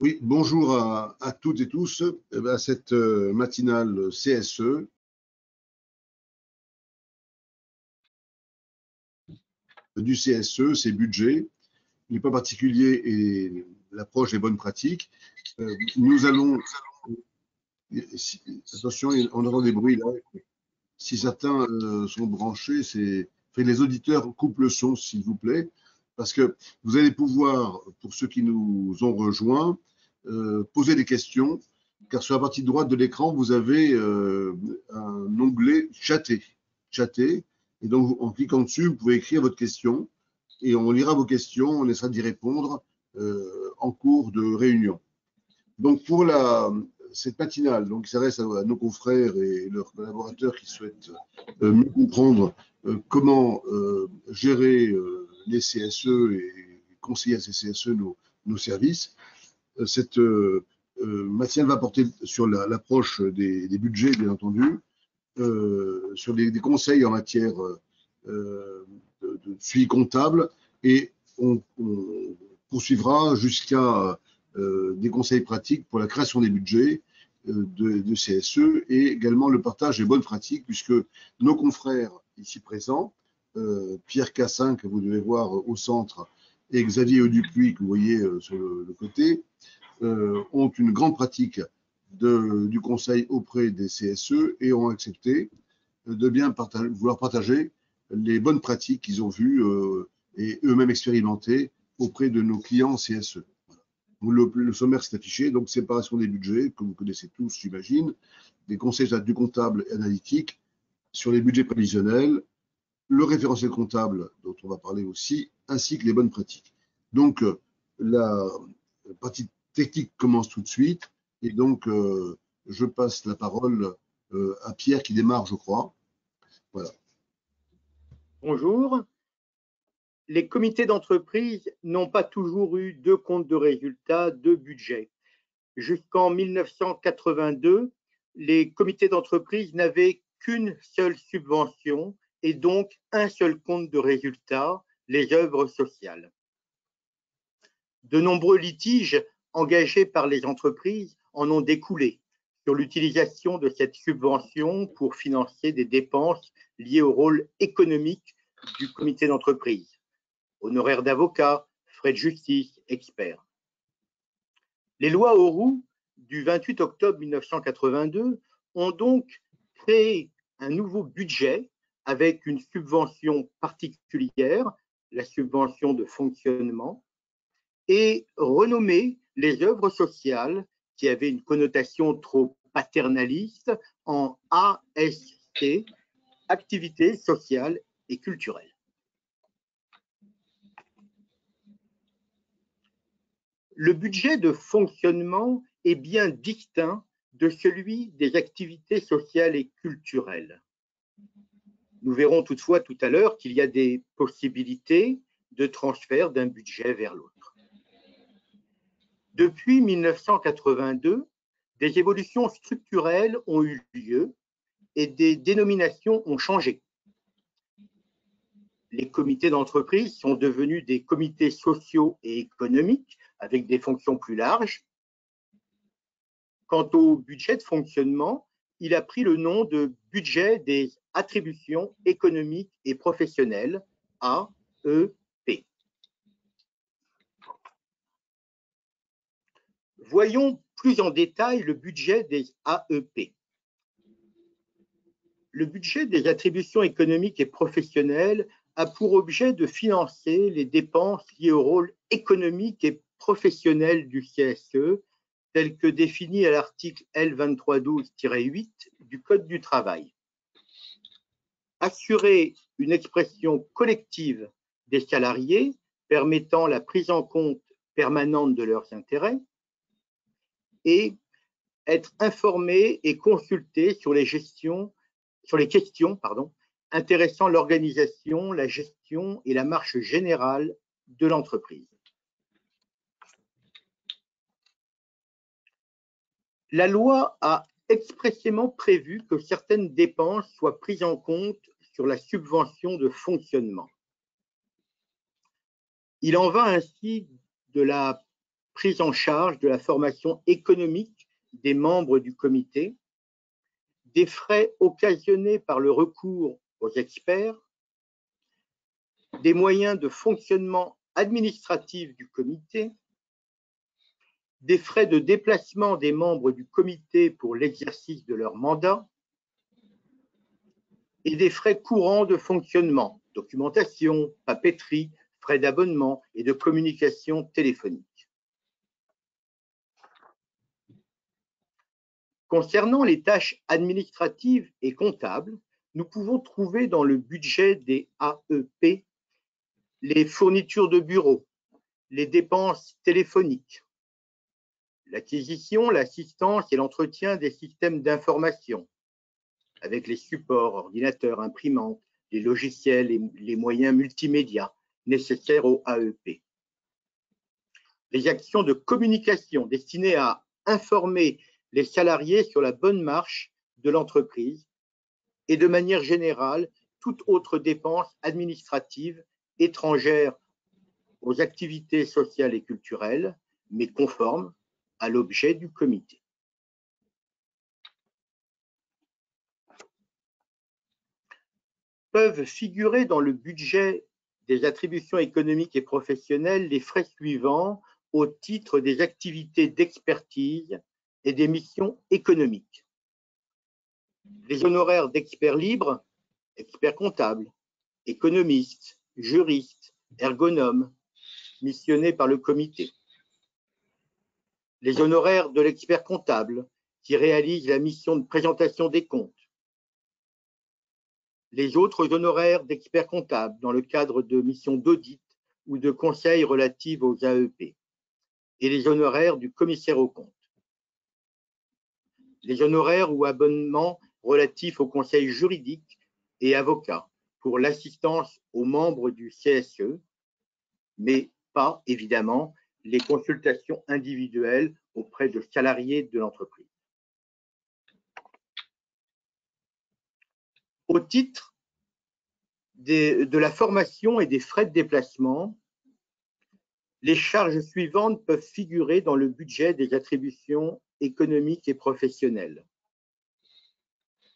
Oui, bonjour à toutes et tous. À cette matinale CSE. Du CSE, c'est budget, les points particuliers et l'approche des bonnes pratiques. Nous allons. Attention, on entend des bruits là. Si certains sont branchés, les auditeurs coupent le son, s'il vous plaît, parce que vous allez pouvoir, pour ceux qui nous ont rejoints, poser des questions, car sur la partie droite de l'écran, vous avez un onglet chatter. Chatter. Et donc, en cliquant dessus, vous pouvez écrire votre question et on lira vos questions, on essaiera d'y répondre en cours de réunion. Donc, pour cette matinale, donc, qui s'adresse à nos confrères et leurs collaborateurs qui souhaitent mieux comprendre comment gérer les CSE et conseiller à ces CSE nos services. Cette matinale va porter sur l'approche des budgets, bien entendu, sur des conseils en matière de suivi comptable, et on poursuivra jusqu'à des conseils pratiques pour la création des budgets de CSE et également le partage des bonnes pratiques, puisque nos confrères ici présents, Pierre Cassin, que vous devez voir au centre, et Xavier Audupuis, que vous voyez sur le côté, ont une grande pratique du conseil auprès des CSE et ont accepté de bien vouloir partager les bonnes pratiques qu'ils ont vues et eux-mêmes expérimentées auprès de nos clients CSE. Le sommaire s'est affiché, donc séparation des budgets, que vous connaissez tous, j'imagine, des conseils du comptable et analytique sur les budgets prévisionnels, le référentiel comptable, dont on va parler aussi, ainsi que les bonnes pratiques. Donc, la partie technique commence tout de suite, et donc, je passe la parole à Pierre qui démarre, je crois. Voilà. Bonjour. Les comités d'entreprise n'ont pas toujours eu de compte de résultat, de budget. Jusqu'en 1982, les comités d'entreprise n'avaient qu'une seule subvention et donc un seul compte de résultat, les œuvres sociales. De nombreux litiges engagés par les entreprises en ont découlé sur l'utilisation de cette subvention pour financer des dépenses liées au rôle économique du comité d'entreprise, honoraires d'avocats, frais de justice, experts. Les lois Auroux du 28 octobre 1982 ont donc créé un nouveau budget avec une subvention particulière, la subvention de fonctionnement, et renommé les œuvres sociales, qui avaient une connotation trop paternaliste, en ASC, activités sociales et culturelles. Le budget de fonctionnement est bien distinct de celui des activités sociales et culturelles. Nous verrons toutefois tout à l'heure qu'il y a des possibilités de transfert d'un budget vers l'autre. Depuis 1982, des évolutions structurelles ont eu lieu et des dénominations ont changé. Les comités d'entreprise sont devenus des comités sociaux et économiques avec des fonctions plus larges. Quant au budget de fonctionnement, il a pris le nom de budget des attributions économiques et professionnelles, AEP. Voyons plus en détail le budget des AEP. Le budget des attributions économiques et professionnelles a pour objet de financer les dépenses liées au rôle économique et professionnel du CSE, tel que défini à l'article L2312-8 du Code du travail. Assurer une expression collective des salariés permettant la prise en compte permanente de leurs intérêts et être informé et consulté sur les questions intéressant l'organisation, la gestion et la marche générale de l'entreprise. La loi a expressément prévu que certaines dépenses soient prises en compte sur la subvention de fonctionnement. Il en va ainsi de la prise en charge de la formation économique des membres du comité, des frais occasionnés par le recours aux experts, des moyens de fonctionnement administratif du comité, des frais de déplacement des membres du comité pour l'exercice de leur mandat et des frais courants de fonctionnement, documentation, papeterie, frais d'abonnement et de communication téléphonique. Concernant les tâches administratives et comptables, nous pouvons trouver dans le budget des AEP les fournitures de bureau, les dépenses téléphoniques, l'acquisition, l'assistance et l'entretien des systèmes d'information, avec les supports, ordinateurs, imprimantes, les logiciels et les moyens multimédia nécessaires au AEP. Les actions de communication destinées à informer les salariés sur la bonne marche de l'entreprise et de manière générale, toute autre dépense administrative étrangère aux activités sociales et culturelles, mais conforme à l'objet du comité. Peuvent figurer dans le budget des attributions économiques et professionnelles les frais suivants au titre des activités d'expertise et des missions économiques. Les honoraires d'experts libres, experts comptables, économistes, juristes, ergonomes, missionnés par le comité. Les honoraires de l'expert comptable qui réalise la mission de présentation des comptes. Les autres honoraires d'experts comptables dans le cadre de missions d'audit ou de conseils relatives aux AEP. Et les honoraires du commissaire aux comptes. Les honoraires ou abonnements relatifs aux conseils juridiques et avocats pour l'assistance aux membres du CSE, mais pas, évidemment, les consultations individuelles auprès de salariés de l'entreprise. Au titre de la formation et des frais de déplacement, les charges suivantes peuvent figurer dans le budget des attributions économiques et professionnelles.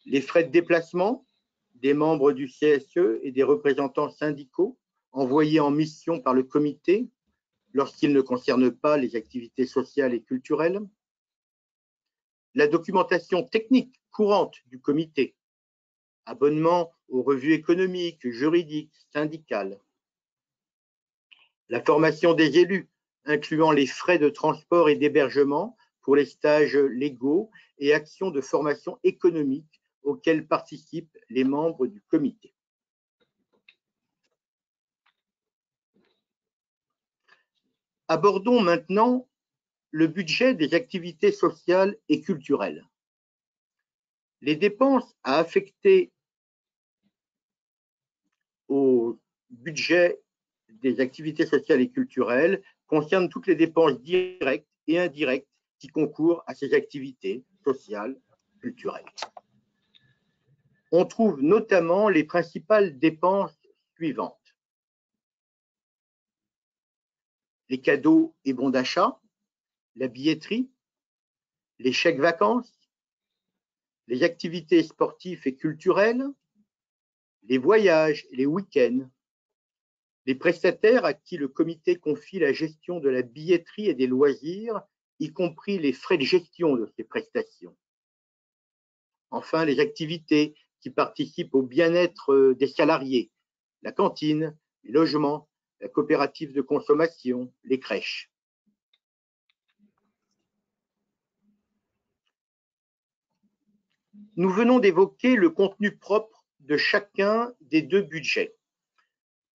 Les frais de déplacement des membres du CSE et des représentants syndicaux envoyés en mission par le comité lorsqu'ils ne concernent pas les activités sociales et culturelles. La documentation technique courante du comité, abonnement aux revues économiques, juridiques, syndicales. La formation des élus, incluant les frais de transport et d'hébergement pour les stages légaux et actions de formation économique auxquelles participent les membres du comité. Abordons maintenant le budget des activités sociales et culturelles. Les dépenses à affecter au budget des activités sociales et culturelles concernent toutes les dépenses directes et indirectes qui concourent à ces activités sociales et culturelles. On trouve notamment les principales dépenses suivantes. Les cadeaux et bons d'achat, la billetterie, les chèques vacances, les activités sportives et culturelles, les voyages et les week-ends, les prestataires à qui le comité confie la gestion de la billetterie et des loisirs, y compris les frais de gestion de ces prestations. Enfin, les activités qui participent au bien-être des salariés, la cantine, les logements, la coopérative de consommation, les crèches. Nous venons d'évoquer le contenu propre de chacun des deux budgets.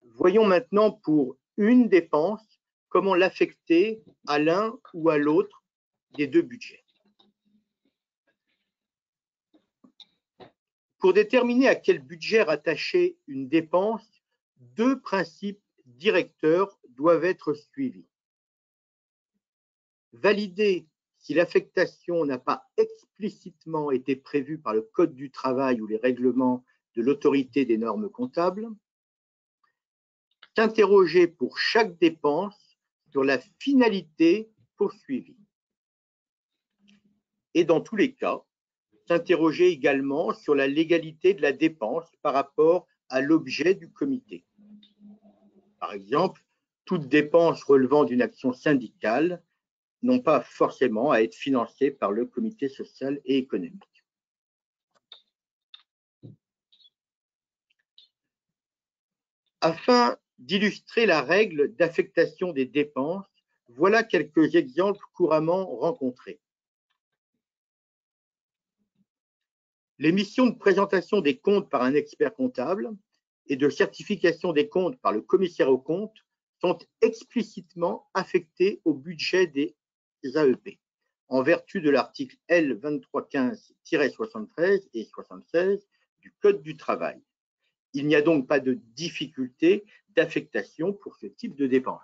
Voyons maintenant pour une dépense comment l'affecter à l'un ou à l'autre des deux budgets. Pour déterminer à quel budget rattacher une dépense, deux principes directeurs doivent être suivis. Valider si l'affectation n'a pas explicitement été prévue par le Code du travail ou les règlements de l'autorité des normes comptables. S'interroger pour chaque dépense sur la finalité poursuivis. Et dans tous les cas, s'interroger également sur la légalité de la dépense par rapport à l'objet du comité. Par exemple, toute dépense relevant d'une action syndicale n'ont pas forcément à être financées par le comité social et économique. Afin d'illustrer la règle d'affectation des dépenses, voilà quelques exemples couramment rencontrés. Les missions de présentation des comptes par un expert comptable et de certification des comptes par le commissaire aux comptes sont explicitement affectées au budget des AEP, en vertu de l'article L. 2315-73 et 76 du Code du travail. Il n'y a donc pas de difficulté d'affectation pour ce type de dépenses.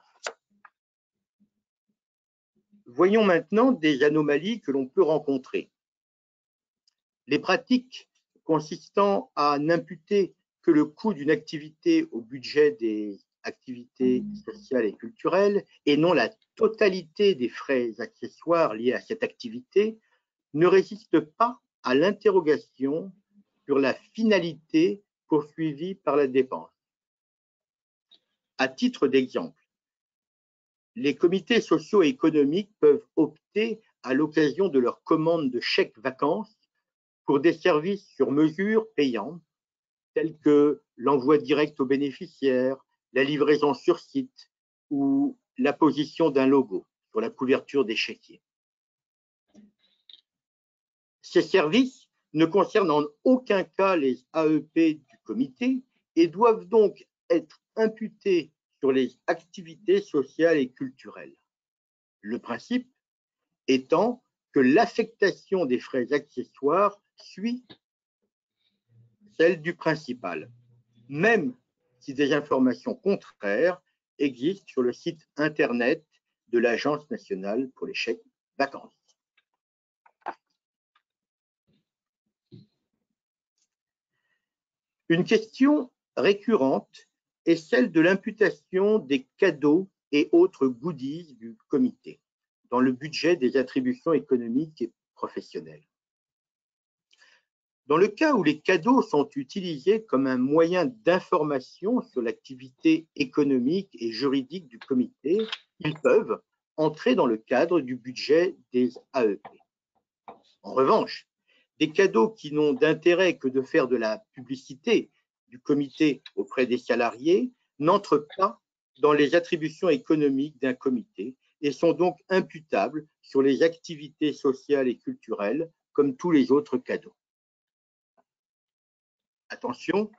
Voyons maintenant des anomalies que l'on peut rencontrer. Les pratiques consistant à n'imputer que le coût d'une activité au budget des activités sociales et culturelles et non la totalité des frais accessoires liés à cette activité ne résistent pas à l'interrogation sur la finalité poursuivie par la dépense. À titre d'exemple, les comités sociaux et économiques peuvent opter à l'occasion de leur commande de chèques vacances pour des services sur mesure payants, tels que l'envoi direct aux bénéficiaires, la livraison sur site ou l'apposition d'un logo sur la couverture des chéquiers. Ces services ne concernent en aucun cas les AEP du comité et doivent donc être imputés sur les activités sociales et culturelles. Le principe étant que l'affectation des frais accessoires suit celle du principal, même si des informations contraires existent sur le site internet de l'Agence nationale pour les chèques vacances. Une question récurrente est celle de l'imputation des cadeaux et autres goodies du comité dans le budget des attributions économiques et professionnelles. Dans le cas où les cadeaux sont utilisés comme un moyen d'information sur l'activité économique et juridique du comité, ils peuvent entrer dans le cadre du budget des AEP. En revanche, des cadeaux qui n'ont d'intérêt que de faire de la publicité du comité auprès des salariés n'entrent pas dans les attributions économiques d'un comité et sont donc imputables sur les activités sociales et culturelles comme tous les autres cadeaux. Attention,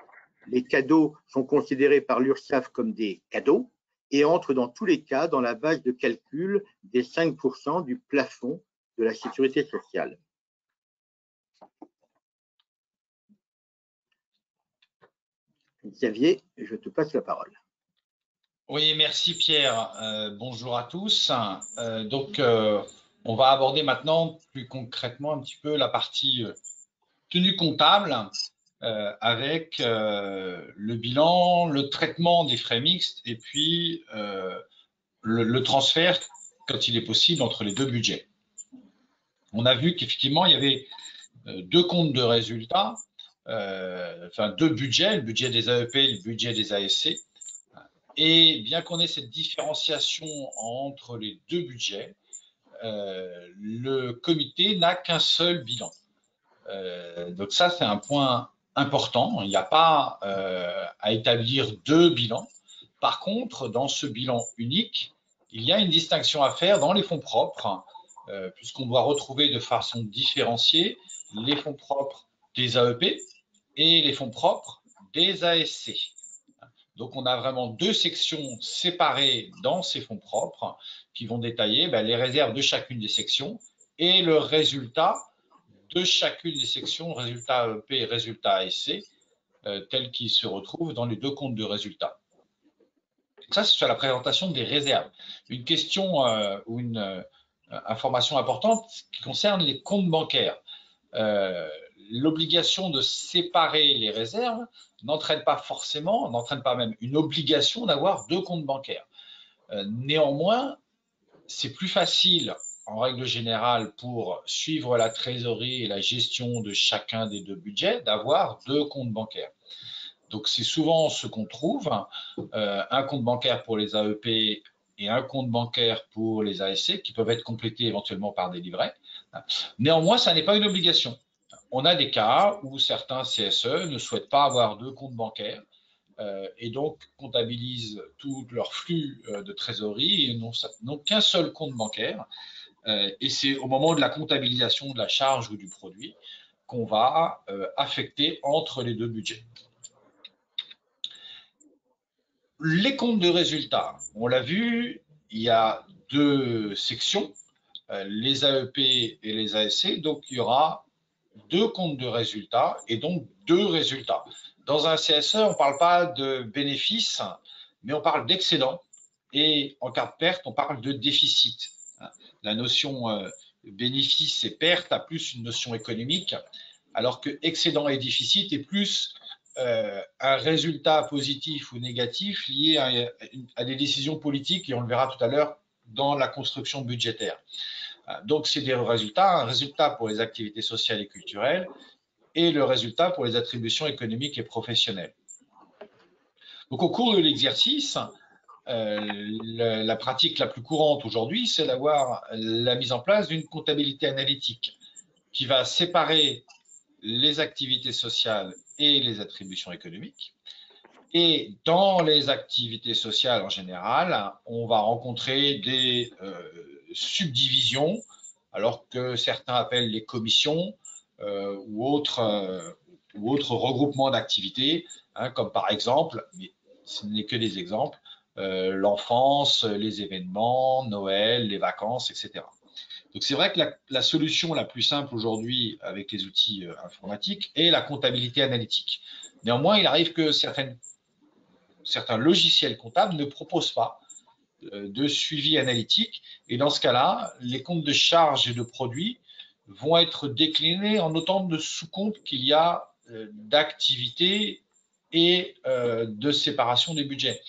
les cadeaux sont considérés par l'URSSAF comme des cadeaux et entrent dans tous les cas dans la base de calcul des 5% du plafond de la sécurité sociale. Xavier, je te passe la parole. Oui, merci Pierre. Bonjour à tous. On va aborder maintenant plus concrètement un petit peu la partie tenue comptable avec le bilan, le traitement des frais mixtes et puis le transfert, quand il est possible, entre les deux budgets. On a vu qu'effectivement, il y avait deux comptes de résultats, enfin deux budgets, le budget des AEP et le budget des ASC. Et bien qu'on ait cette différenciation entre les deux budgets, le comité n'a qu'un seul bilan. Donc ça, c'est un point important. Il n'y a pas à établir deux bilans. Par contre, dans ce bilan unique, il y a une distinction à faire dans les fonds propres, puisqu'on doit retrouver de façon différenciée les fonds propres des AEP et les fonds propres des ASC. Donc, on a vraiment deux sections séparées dans ces fonds propres qui vont détailler les réserves de chacune des sections et le résultat de chacune des sections, résultat AEP et résultat ASC, tel qu'il se retrouve dans les deux comptes de résultats. Ça, c'est sur la présentation des réserves. Une question ou une information importante qui concerne les comptes bancaires. L'obligation de séparer les réserves n'entraîne pas même une obligation d'avoir deux comptes bancaires. Néanmoins, c'est plus facile, en règle générale, pour suivre la trésorerie et la gestion de chacun des deux budgets, d'avoir deux comptes bancaires. Donc, c'est souvent ce qu'on trouve, un compte bancaire pour les AEP et un compte bancaire pour les ASC, qui peuvent être complétés éventuellement par des livrets. Néanmoins, ça n'est pas une obligation. On a des cas où certains CSE ne souhaitent pas avoir deux comptes bancaires et donc comptabilisent tout leur flux de trésorerie et n'ont qu'un seul compte bancaire. Et c'est au moment de la comptabilisation de la charge ou du produit qu'on va affecter entre les deux budgets. Les comptes de résultats, on l'a vu, il y a deux sections, les AEP et les ASC, donc il y aura deux comptes de résultats et donc deux résultats. Dans un CSE, on ne parle pas de bénéfices, mais on parle d'excédent et en cas de perte, on parle de déficit. La notion bénéfice et perte a plus une notion économique, alors que excédent et déficit est plus un résultat positif ou négatif lié à des décisions politiques, et on le verra tout à l'heure dans la construction budgétaire. Donc, c'est des résultats, un résultat pour les activités sociales et culturelles et le résultat pour les attributions économiques et professionnelles. Donc, au cours de l'exercice, la pratique la plus courante aujourd'hui, c'est d'avoir la mise en place d'une comptabilité analytique qui va séparer les activités sociales et les attributions économiques. Et dans les activités sociales en général, on va rencontrer des subdivisions, alors que certains appellent les commissions ou autres regroupements d'activités, comme par exemple, mais ce n'est que des exemples, l'enfance, les événements, Noël, les vacances, etc. Donc c'est vrai que la solution la plus simple aujourd'hui avec les outils informatiques est la comptabilité analytique. Néanmoins, il arrive que certains logiciels comptables ne proposent pas de suivi analytique. Et dans ce cas-là, les comptes de charges et de produits vont être déclinés en autant de sous-comptes qu'il y a d'activités et de séparation des budgets.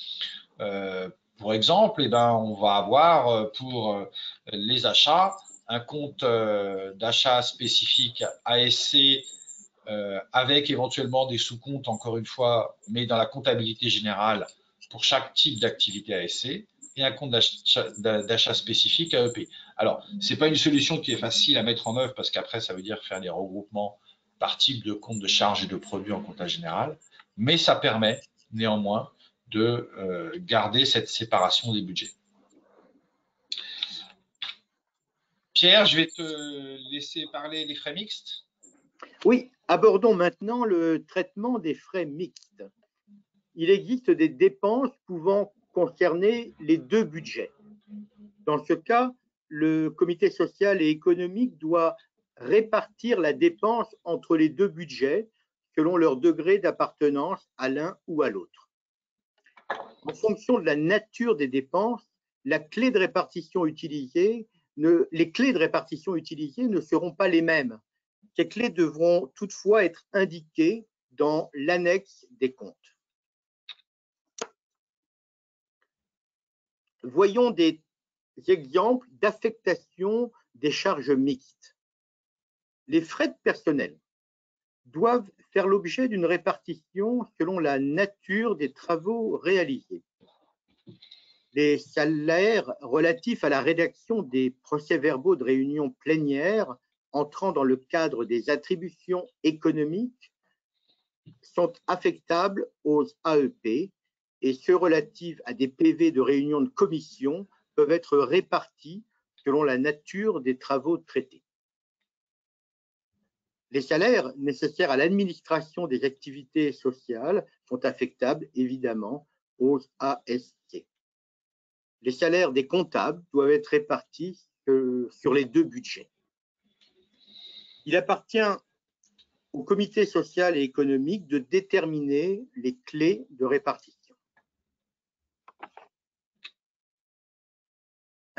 Pour exemple, on va avoir pour les achats un compte d'achat spécifique ASC avec éventuellement des sous-comptes, encore une fois, mais dans la comptabilité générale pour chaque type d'activité ASC, et un compte d'achat spécifique AEP. Alors, ce n'est pas une solution qui est facile à mettre en œuvre parce qu'après, ça veut dire faire des regroupements par type de compte de charges et de produits en comptage général, mais ça permet néanmoins de garder cette séparation des budgets. Pierre, je vais te laisser parler des frais mixtes. Oui, abordons maintenant le traitement des frais mixtes. Il existe des dépenses pouvant concerner les deux budgets. Dans ce cas, le comité social et économique doit répartir la dépense entre les deux budgets selon leur degré d'appartenance à l'un ou à l'autre. En fonction de la nature des dépenses, les clés de répartition utilisées ne seront pas les mêmes. Ces clés devront toutefois être indiquées dans l'annexe des comptes. Voyons des exemples d'affectation des charges mixtes. Les frais de personnel doivent faire l'objet d'une répartition selon la nature des travaux réalisés. Les salaires relatifs à la rédaction des procès-verbaux de réunion plénière entrant dans le cadre des attributions économiques sont affectables aux AEP et ceux relatifs à des PV de réunion de commission peuvent être répartis selon la nature des travaux traités. Les salaires nécessaires à l'administration des activités sociales sont affectables évidemment aux ASC. Les salaires des comptables doivent être répartis sur les deux budgets. Il appartient au comité social et économique de déterminer les clés de répartition.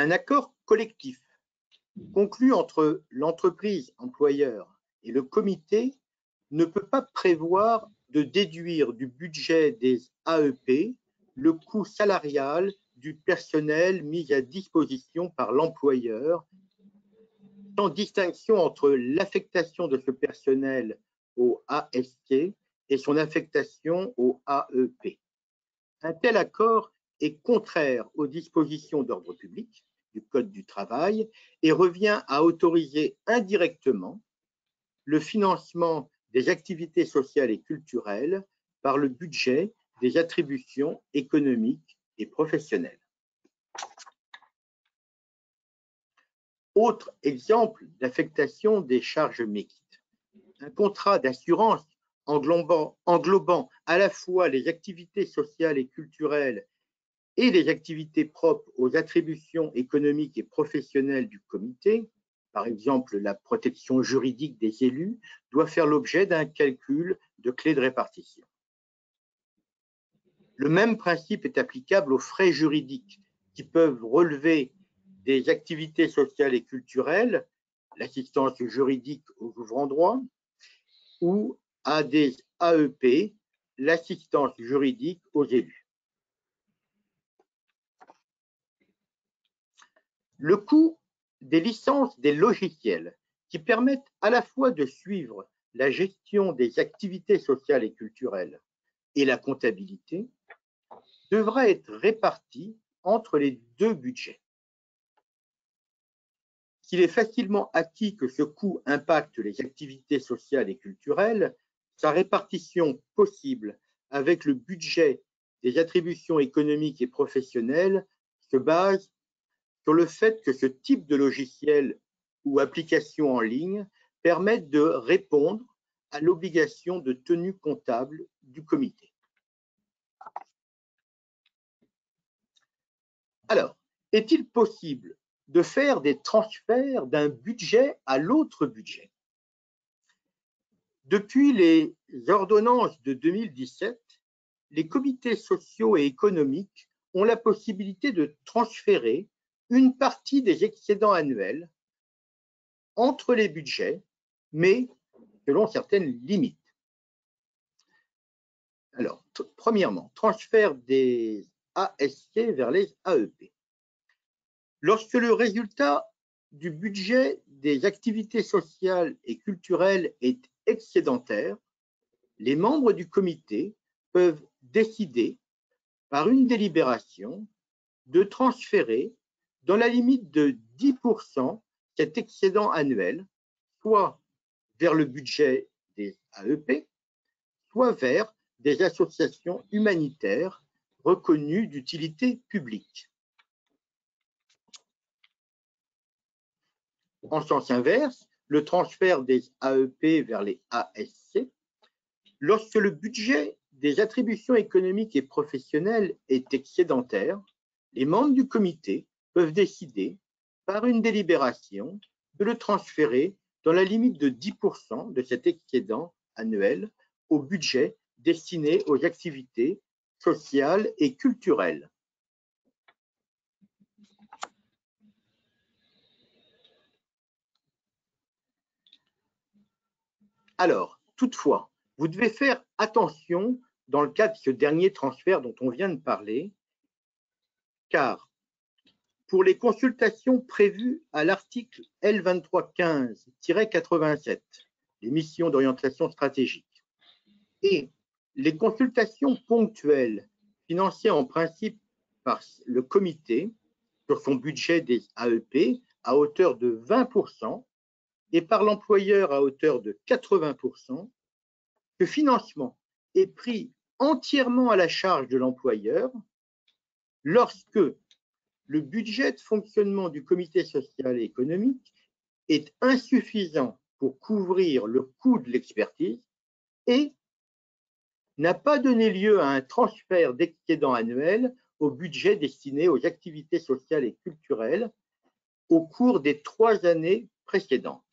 Un accord collectif conclu entre l'entreprise employeur et le comité ne peut pas prévoir de déduire du budget des AEP le coût salarial du personnel mis à disposition par l'employeur, sans distinction entre l'affectation de ce personnel au ASC et son affectation au AEP. Un tel accord est contraire aux dispositions d'ordre public du Code du travail et revient à autoriser indirectement le financement des activités sociales et culturelles par le budget des attributions économiques et professionnelles. Autre exemple d'affectation des charges mixtes, un contrat d'assurance englobant à la fois les activités sociales et culturelles et les activités propres aux attributions économiques et professionnelles du comité, par exemple la protection juridique des élus, doit faire l'objet d'un calcul de clé de répartition. Le même principe est applicable aux frais juridiques qui peuvent relever des activités sociales et culturelles, l'assistance juridique aux ouvrants droit, ou à des AEP, l'assistance juridique aux élus. Le coût des licences des logiciels qui permettent à la fois de suivre la gestion des activités sociales et culturelles et la comptabilité devra être réparti entre les deux budgets. S'il est facilement acquis que ce coût impacte les activités sociales et culturelles, sa répartition possible avec le budget des attributions économiques et professionnelles se base sur le fait que ce type de logiciel ou application en ligne permette de répondre à l'obligation de tenue comptable du comité. Alors, est-il possible de faire des transferts d'un budget à l'autre budget? Depuis les ordonnances de 2017, les comités sociaux et économiques ont la possibilité de transférer une partie des excédents annuels entre les budgets, mais selon certaines limites. Alors, premièrement, transfert des ASC vers les AEP. Lorsque le résultat du budget des activités sociales et culturelles est excédentaire, les membres du comité peuvent décider, par une délibération, de transférer dans la limite de 10% cet excédent annuel, soit vers le budget des AEP, soit vers des associations humanitaires reconnues d'utilité publique. En sens inverse, le transfert des AEP vers les ASC, lorsque le budget des attributions économiques et professionnelles est excédentaire, les membres du comité peuvent décider, par une délibération, de le transférer dans la limite de 10% de cet excédent annuel au budget destiné aux activités sociales et culturelles. Alors, toutefois, vous devez faire attention dans le cas de ce dernier transfert dont on vient de parler, car pour les consultations prévues à l'article L2315-87, les missions d'orientation stratégique, et les consultations ponctuelles financées en principe par le comité sur son budget des AEP à hauteur de 20% et par l'employeur à hauteur de 80%, ce financement est pris entièrement à la charge de l'employeur lorsque le budget de fonctionnement du comité social et économique est insuffisant pour couvrir le coût de l'expertise et n'a pas donné lieu à un transfert d'excédent annuel au budget destiné aux activités sociales et culturelles au cours des 3 années précédentes.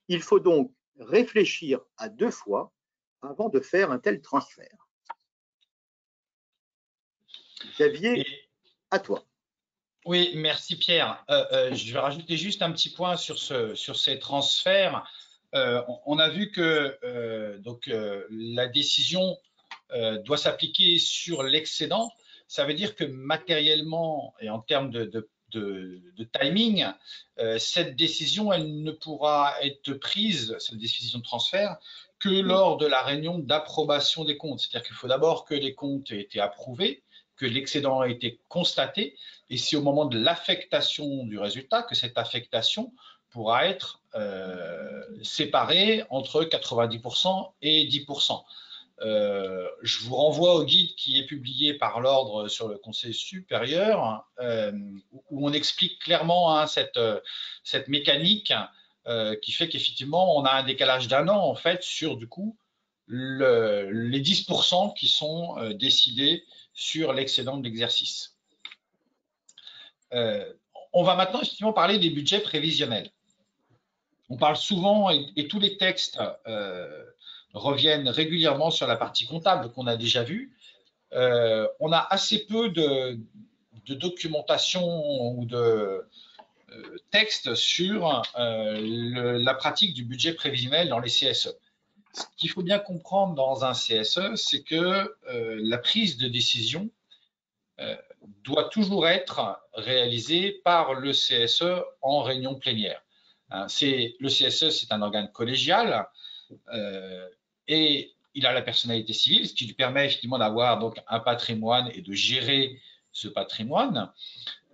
Il faut donc réfléchir à 2 fois avant de faire un tel transfert. Xavier, à toi. Oui, merci Pierre. Je vais rajouter juste un petit point sur ces transferts. On a vu que la décision doit s'appliquer sur l'excédent. ça veut dire que matériellement et en termes de timing, cette décision, elle ne pourra être prise, cette décision de transfert, que lors de la réunion d'approbation des comptes. C'est-à-dire qu'il faut d'abord que les comptes aient été approuvés, que l'excédent a été constaté, et c'est au moment de l'affectation du résultat que cette affectation pourra être séparée entre 90% et 10%. Je vous renvoie au guide qui est publié par l'ordre sur le Conseil supérieur, où on explique clairement cette mécanique qui fait qu'effectivement, on a un décalage d'1 an en fait sur du coup les 10% qui sont décidés sur l'excédent de l'exercice. On va maintenant effectivement parler des budgets prévisionnels. On parle souvent, et tous les textes reviennent régulièrement sur la partie comptable qu'on a déjà vue. On a assez peu de documentation ou de textes sur la pratique du budget prévisionnel dans les CSE. Ce qu'il faut bien comprendre dans un CSE, c'est que la prise de décision doit toujours être réalisée par le CSE en réunion plénière. Le CSE, c'est un organe collégial et il a la personnalité civile, ce qui lui permet effectivement d'avoir donc un patrimoine et de gérer ce patrimoine.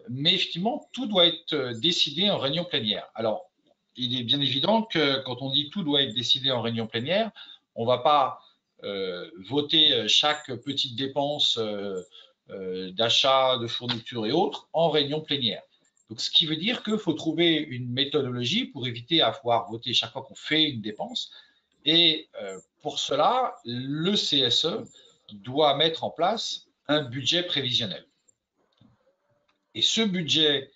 Mais effectivement, tout doit être décidé en réunion plénière. Alors, il est bien évident que quand on dit tout doit être décidé en réunion plénière, on ne va pas voter chaque petite dépense d'achat, de fourniture et autres en réunion plénière. Donc, ce qui veut dire qu'il faut trouver une méthodologie pour éviter à pouvoir voter chaque fois qu'on fait une dépense. Et pour cela, le CSE doit mettre en place un budget prévisionnel. Et ce budget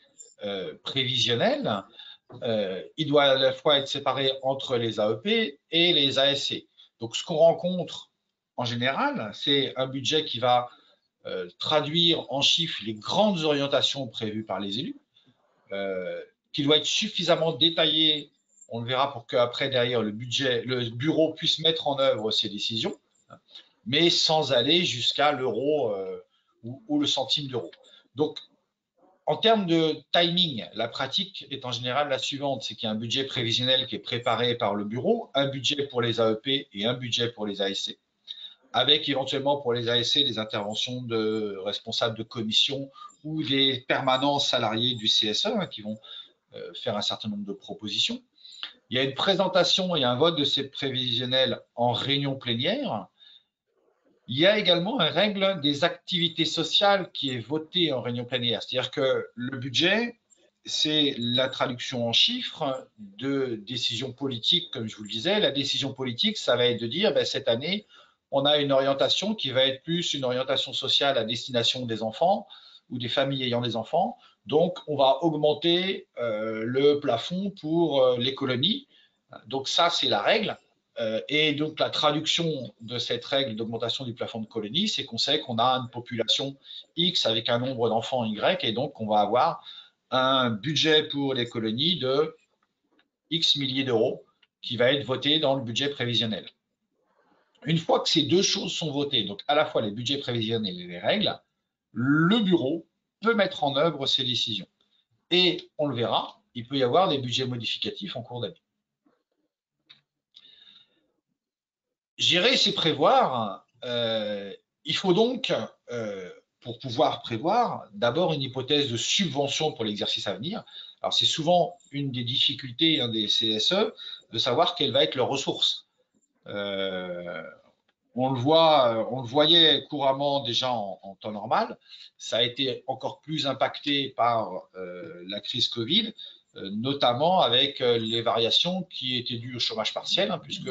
prévisionnel, il doit à la fois être séparé entre les AEP et les ASC. Donc, ce qu'on rencontre en général, c'est un budget qui va traduire en chiffres les grandes orientations prévues par les élus, qui doit être suffisamment détaillé, on le verra, pour qu'après, derrière, le bureau puisse mettre en œuvre ses décisions, mais sans aller jusqu'à l'euro ou le centime d'euro. Donc, en termes de timing, la pratique est en général la suivante, c'est qu'il y a un budget prévisionnel qui est préparé par le bureau, un budget pour les AEP et un budget pour les ASC, avec éventuellement pour les ASC des interventions de responsables de commission ou des permanents salariés du CSE qui vont faire un certain nombre de propositions. Il y a une présentation et un vote de ces prévisionnels en réunion plénière. Il y a également une règle des activités sociales qui est votée en réunion plénière. C'est-à-dire que le budget, c'est la traduction en chiffres de décisions politiques, comme je vous le disais. La décision politique, ça va être de dire, cette année, on a une orientation qui va être plus une orientation sociale à destination des enfants ou des familles ayant des enfants. Donc, on va augmenter le plafond pour les colonies. Donc, ça, c'est la règle. Et donc, la traduction de cette règle d'augmentation du plafond de colonies, c'est qu'on sait qu'on a une population X avec un nombre d'enfants Y, et donc on va avoir un budget pour les colonies de X milliers d'euros qui va être voté dans le budget prévisionnel. Une fois que ces deux choses sont votées, donc à la fois les budgets prévisionnels et les règles, le bureau peut mettre en œuvre ces décisions. Et on le verra, il peut y avoir des budgets modificatifs en cours d'année. Gérer, c'est prévoir. Il faut donc, pour pouvoir prévoir, d'abord une hypothèse de subvention pour l'exercice à venir. Alors, c'est souvent une des difficultés des CSE de savoir quelles vont être leurs ressources. On le voyait couramment déjà en temps normal. Ça a été encore plus impacté par la crise Covid, notamment avec les variations qui étaient dues au chômage partiel, puisque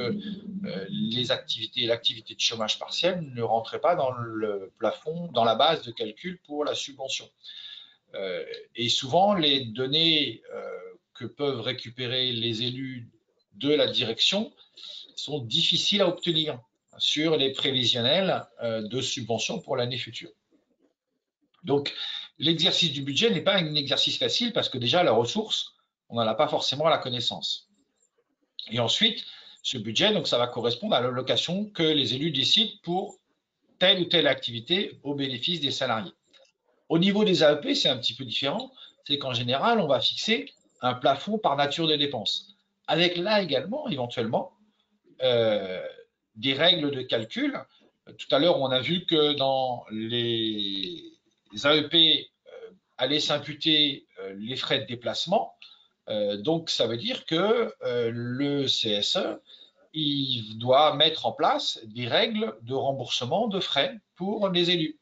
l'activité de chômage partiel ne rentrait pas dans le plafond, dans la base de calcul pour la subvention. Et souvent, les données que peuvent récupérer les élus de la direction sont difficiles à obtenir sur les prévisionnels de subvention pour l'année future. Donc, l'exercice du budget n'est pas un exercice facile parce que déjà, la ressource, on n'en a pas forcément la connaissance. Et ensuite, ce budget, donc, ça va correspondre à l'allocation que les élus décident pour telle ou telle activité au bénéfice des salariés. Au niveau des AEP, c'est un petit peu différent. C'est qu'en général, on va fixer un plafond par nature de dépenses. Avec là également, éventuellement, des règles de calcul. Tout à l'heure, on a vu que dans les AEP allaient s'imputer les frais de déplacement. Donc, ça veut dire que le CSE, il doit mettre en place des règles de remboursement de frais pour les élus.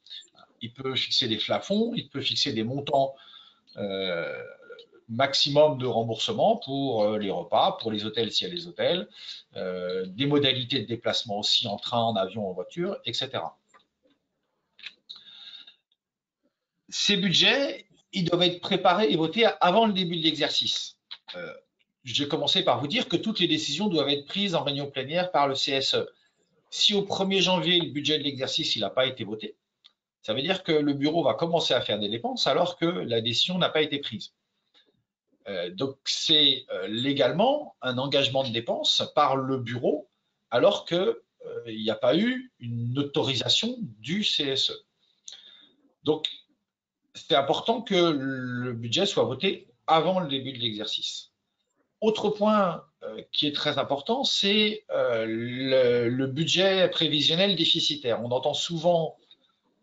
Il peut fixer des plafonds, il peut fixer des montants maximum de remboursement pour les repas, pour les hôtels s'il y a des hôtels, des modalités de déplacement aussi en train, en avion, en voiture, etc. Ces budgets, ils doivent être préparés et votés avant le début de l'exercice. J'ai commencé par vous dire que toutes les décisions doivent être prises en réunion plénière par le CSE. Si au 1er janvier, le budget de l'exercice n'a pas été voté, ça veut dire que le bureau va commencer à faire des dépenses alors que la décision n'a pas été prise. Donc, c'est légalement un engagement de dépense par le bureau alors qu'il n'y a pas eu une autorisation du CSE. Donc, c'est important que le budget soit voté avant le début de l'exercice. Autre point qui est très important, c'est le budget prévisionnel déficitaire. On entend souvent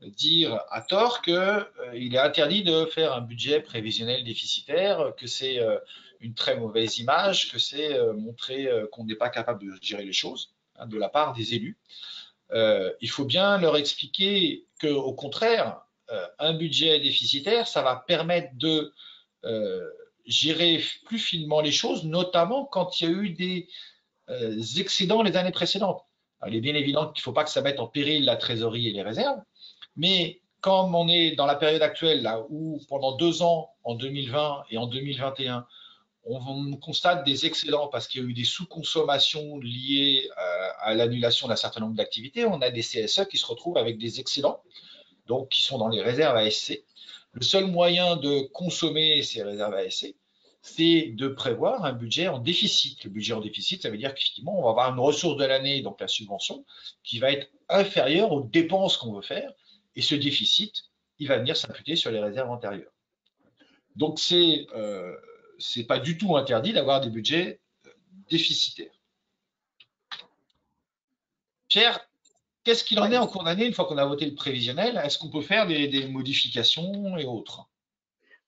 dire à tort qu'il est interdit de faire un budget prévisionnel déficitaire, que c'est une très mauvaise image, que c'est montrer qu'on n'est pas capable de gérer les choses de la part des élus. Il faut bien leur expliquer qu'au contraire, un budget déficitaire, ça va permettre de gérer plus finement les choses, notamment quand il y a eu des excédents les années précédentes. Alors, il est bien évident qu'il ne faut pas que ça mette en péril la trésorerie et les réserves, mais comme on est dans la période actuelle, là où pendant 2 ans, en 2020 et en 2021, on constate des excédents parce qu'il y a eu des sous-consommations liées à l'annulation d'un certain nombre d'activités, on a des CSE qui se retrouvent avec des excédents, donc qui sont dans les réserves ASC. Le seul moyen de consommer ces réserves ASC, c'est de prévoir un budget en déficit. Le budget en déficit, ça veut dire qu'effectivement, on va avoir une ressource de l'année, donc la subvention, qui va être inférieure aux dépenses qu'on veut faire. Et ce déficit, il va venir s'imputer sur les réserves antérieures. Donc, c'est pas du tout interdit d'avoir des budgets déficitaires. Pierre, qu'est-ce qu'il en est en cours d'année une fois qu'on a voté le prévisionnel? Est-ce qu'on peut faire des modifications et autres?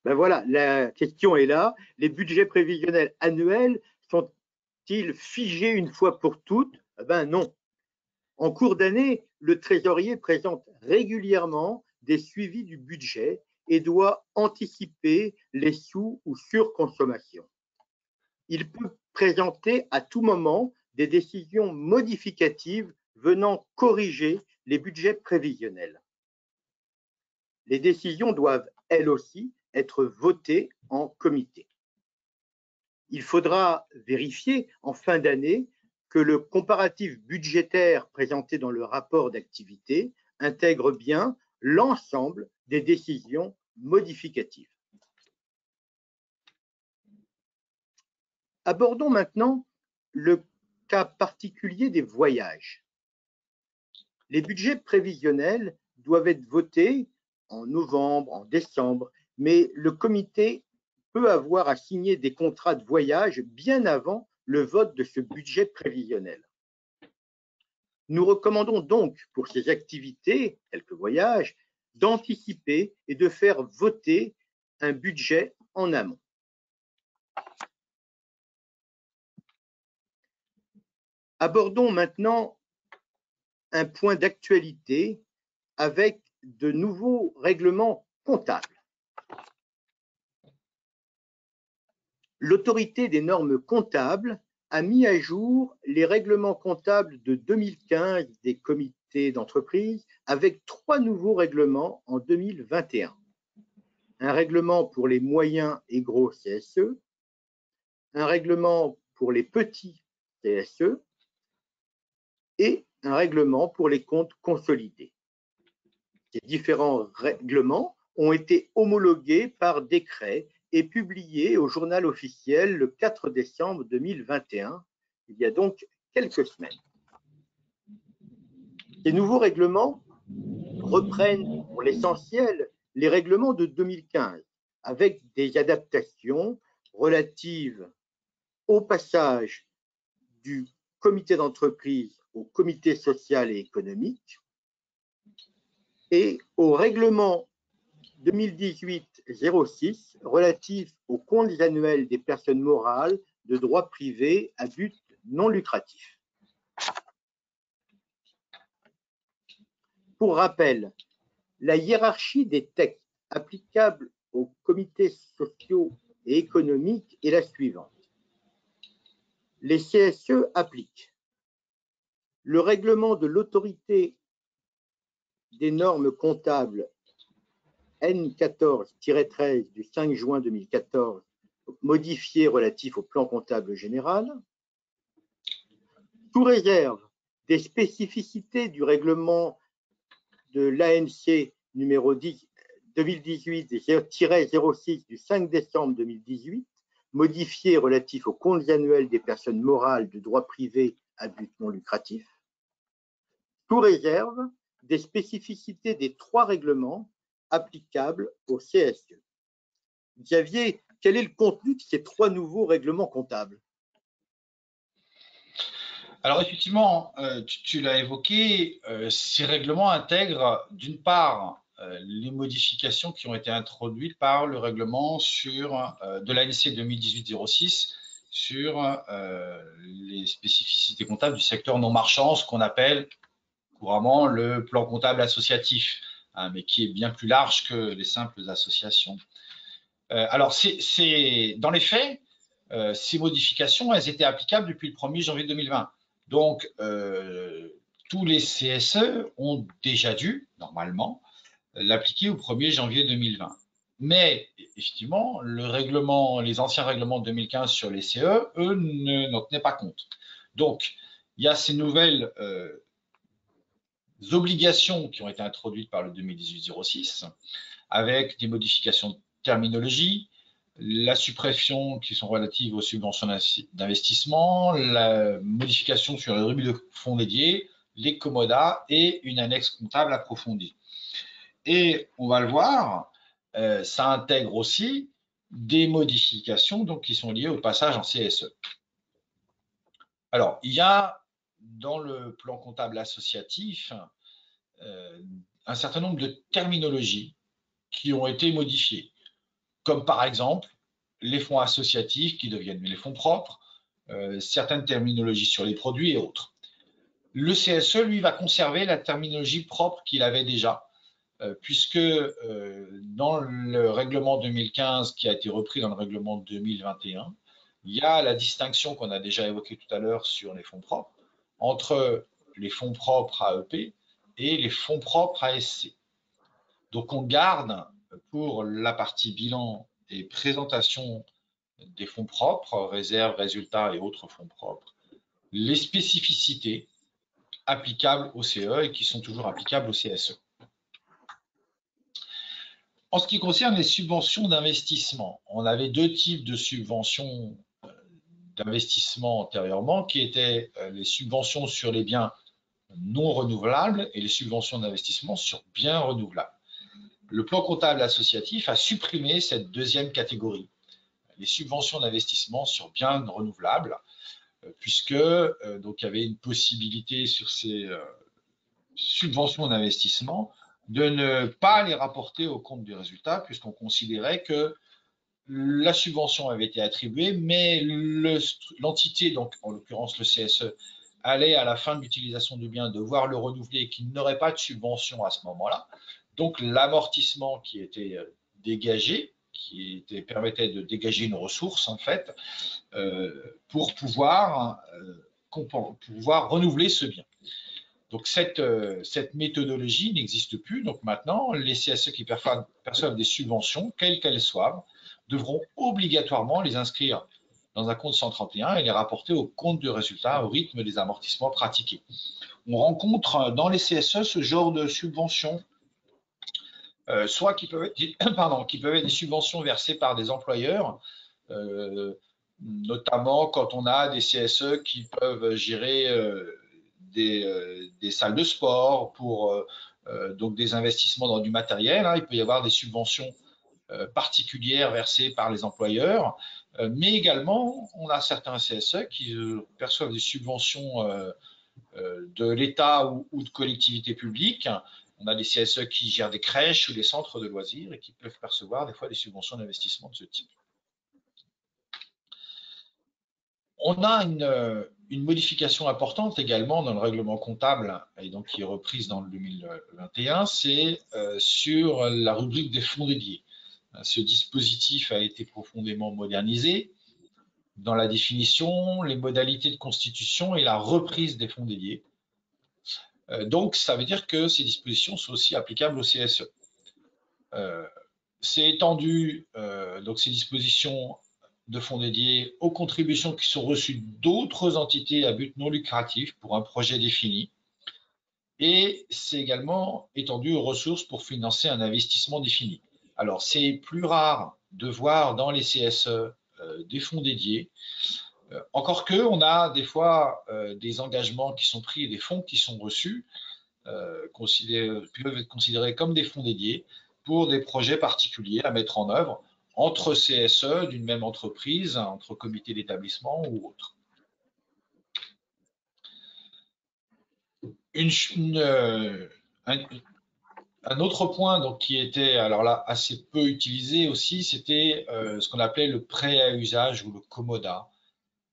Ben voilà, la question est là. Les budgets prévisionnels annuels sont-ils figés une fois pour toutes? Ben non. En cours d'année, le trésorier présente régulièrement des suivis du budget et doit anticiper les sous- ou surconsommations. Il peut présenter à tout moment des décisions modificatives venant corriger les budgets prévisionnels. Les décisions doivent, elles aussi, être votées en comité. Il faudra vérifier en fin d'année que le comparatif budgétaire présenté dans le rapport d'activité intègre bien l'ensemble des décisions modificatives. Abordons maintenant le cas particulier des voyages. Les budgets prévisionnels doivent être votés en novembre, en décembre, mais le comité peut avoir à signer des contrats de voyage bien avant le vote de ce budget prévisionnel. Nous recommandons donc pour ces activités, telles que voyages, d'anticiper et de faire voter un budget en amont. Abordons maintenant un point d'actualité avec de nouveaux règlements comptables. L'autorité des normes comptables a mis à jour les règlements comptables de 2015 des comités d'entreprise avec 3 nouveaux règlements en 2021. Un règlement pour les moyens et gros CSE, un règlement pour les petits CSE et un règlement pour les comptes consolidés. Ces différents règlements ont été homologués par décret et publié au journal officiel le 4 décembre 2021, il y a donc quelques semaines. Ces nouveaux règlements reprennent pour l'essentiel les règlements de 2015 avec des adaptations relatives au passage du comité d'entreprise au comité social et économique et au règlement 2018-06 relatif aux comptes annuels des personnes morales de droit privé à but non lucratif. Pour rappel, la hiérarchie des textes applicables aux comités sociaux et économiques est la suivante. Les CSE appliquent le règlement de l'autorité des normes comptables N14-13 du 5 juin 2014, modifié relatif au plan comptable général, sous réserve des spécificités du règlement de l'ANC numéro 2018-06 du 5 décembre 2018, modifié relatif aux comptes annuels des personnes morales de droit privé à but non lucratif, sous réserve des spécificités des 3 règlements applicables au CSE. Xavier, quel est le contenu de ces 3 nouveaux règlements comptables? Alors effectivement, tu l'as évoqué, ces règlements intègrent d'une part les modifications qui ont été introduites par le règlement de l'ANC 2018-06 sur les spécificités comptables du secteur non marchand, ce qu'on appelle couramment le plan comptable associatif, hein, mais qui est bien plus large que les simples associations. Alors, dans les faits, ces modifications, elles étaient applicables depuis le 1er janvier 2020. Donc, tous les CSE ont déjà dû, normalement, l'appliquer au 1er janvier 2020. Mais, effectivement, les anciens règlements de 2015 sur les CE, eux, n'en tenaient pas compte. Donc, il y a ces nouvelles obligations qui ont été introduites par le 2018-06, avec des modifications de terminologie, la suppression qui sont relatives aux subventions d'investissement, la modification sur les rubriques de fonds dédiés, les commodas et une annexe comptable approfondie. Et on va le voir, ça intègre aussi des modifications donc, qui sont liées au passage en CSE. Alors, il y a dans le plan comptable associatif un certain nombre de terminologies qui ont été modifiées, comme par exemple les fonds associatifs qui deviennent les fonds propres, certaines terminologies sur les produits et autres. Le CSE, lui, va conserver la terminologie propre qu'il avait déjà, puisque dans le règlement 2015 qui a été repris dans le règlement 2021, il y a la distinction qu'on a déjà évoquée tout à l'heure sur les fonds propres, entre les fonds propres AEP et les fonds propres ASC. Donc on garde pour la partie bilan et présentation des fonds propres, réserves, résultats et autres fonds propres, les spécificités applicables au CE et qui sont toujours applicables au CSE. En ce qui concerne les subventions d'investissement, on avait 2 types de subventions d'investissement antérieurement, qui étaient les subventions sur les biens non renouvelables et les subventions d'investissement sur biens renouvelables. Le plan comptable associatif a supprimé cette 2e catégorie, les subventions d'investissement sur biens renouvelables, puisque donc, il y avait une possibilité sur ces subventions d'investissement de ne pas les rapporter au compte du résultat, puisqu'on considérait que la subvention avait été attribuée, mais l'entité, donc en l'occurrence le CSE, allait à la fin de l'utilisation du bien devoir le renouveler et qu'il n'aurait pas de subvention à ce moment-là. Donc l'amortissement qui était dégagé, permettait de dégager une ressource en fait, pour pouvoir renouveler ce bien. Donc cette méthodologie n'existe plus. Donc maintenant, les CSE qui perçoivent des subventions, quelles qu'elles soient, devront obligatoirement les inscrire dans un compte 131 et les rapporter au compte de résultat au rythme des amortissements pratiqués. On rencontre dans les CSE ce genre de subventions, soit qui peuvent être des subventions versées par des employeurs, notamment quand on a des CSE qui peuvent gérer des salles de sport pour donc des investissements dans du matériel, hein. Il peut y avoir des subventions particulières versées par les employeurs, mais également, on a certains CSE qui perçoivent des subventions de l'État ou de collectivités publiques. On a des CSE qui gèrent des crèches ou des centres de loisirs et qui peuvent percevoir des fois des subventions d'investissement de ce type. On a une modification importante également dans le règlement comptable, et donc qui est reprise dans le 2021, c'est sur la rubrique des fonds dédiés. Ce dispositif a été profondément modernisé dans la définition, les modalités de constitution et la reprise des fonds dédiés. Donc, ça veut dire que ces dispositions sont aussi applicables au CSE. C'est étendu, donc ces dispositions de fonds dédiés aux contributions qui sont reçues d'autres entités à but non lucratif pour un projet défini. Et c'est également étendu aux ressources pour financer un investissement défini. Alors, c'est plus rare de voir dans les CSE des fonds dédiés. Encore que, on a des fois des engagements qui sont pris et des fonds qui sont reçus, qui peuvent être considérés comme des fonds dédiés pour des projets particuliers à mettre en œuvre entre CSE d'une même entreprise, entre comités d'établissement ou autres. Un autre point donc, qui était alors là assez peu utilisé aussi, c'était ce qu'on appelait le prêt à usage ou le commodat,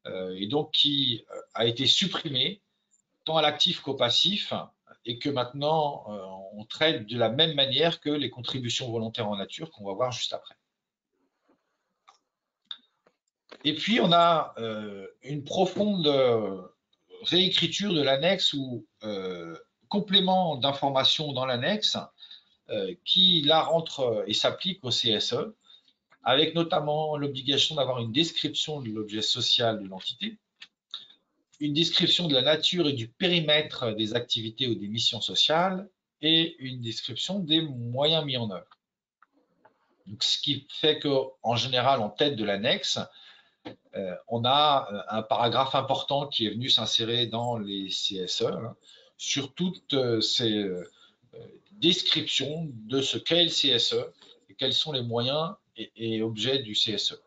et donc qui a été supprimé tant à l'actif qu'au passif, et que maintenant on traite de la même manière que les contributions volontaires en nature qu'on va voir juste après. Et puis on a une profonde réécriture de l'annexe ou complément d'information dans l'annexe qui là rentre et s'applique au CSE, avec notamment l'obligation d'avoir une description de l'objet social de l'entité, une description de la nature et du périmètre des activités ou des missions sociales et une description des moyens mis en œuvre. Donc, ce qui fait qu'en général, en tête de l'annexe, on a un paragraphe important qui est venu s'insérer dans les CSE sur toutes ces descriptions de ce qu'est le CSE et quels sont les moyens et objets du CSE.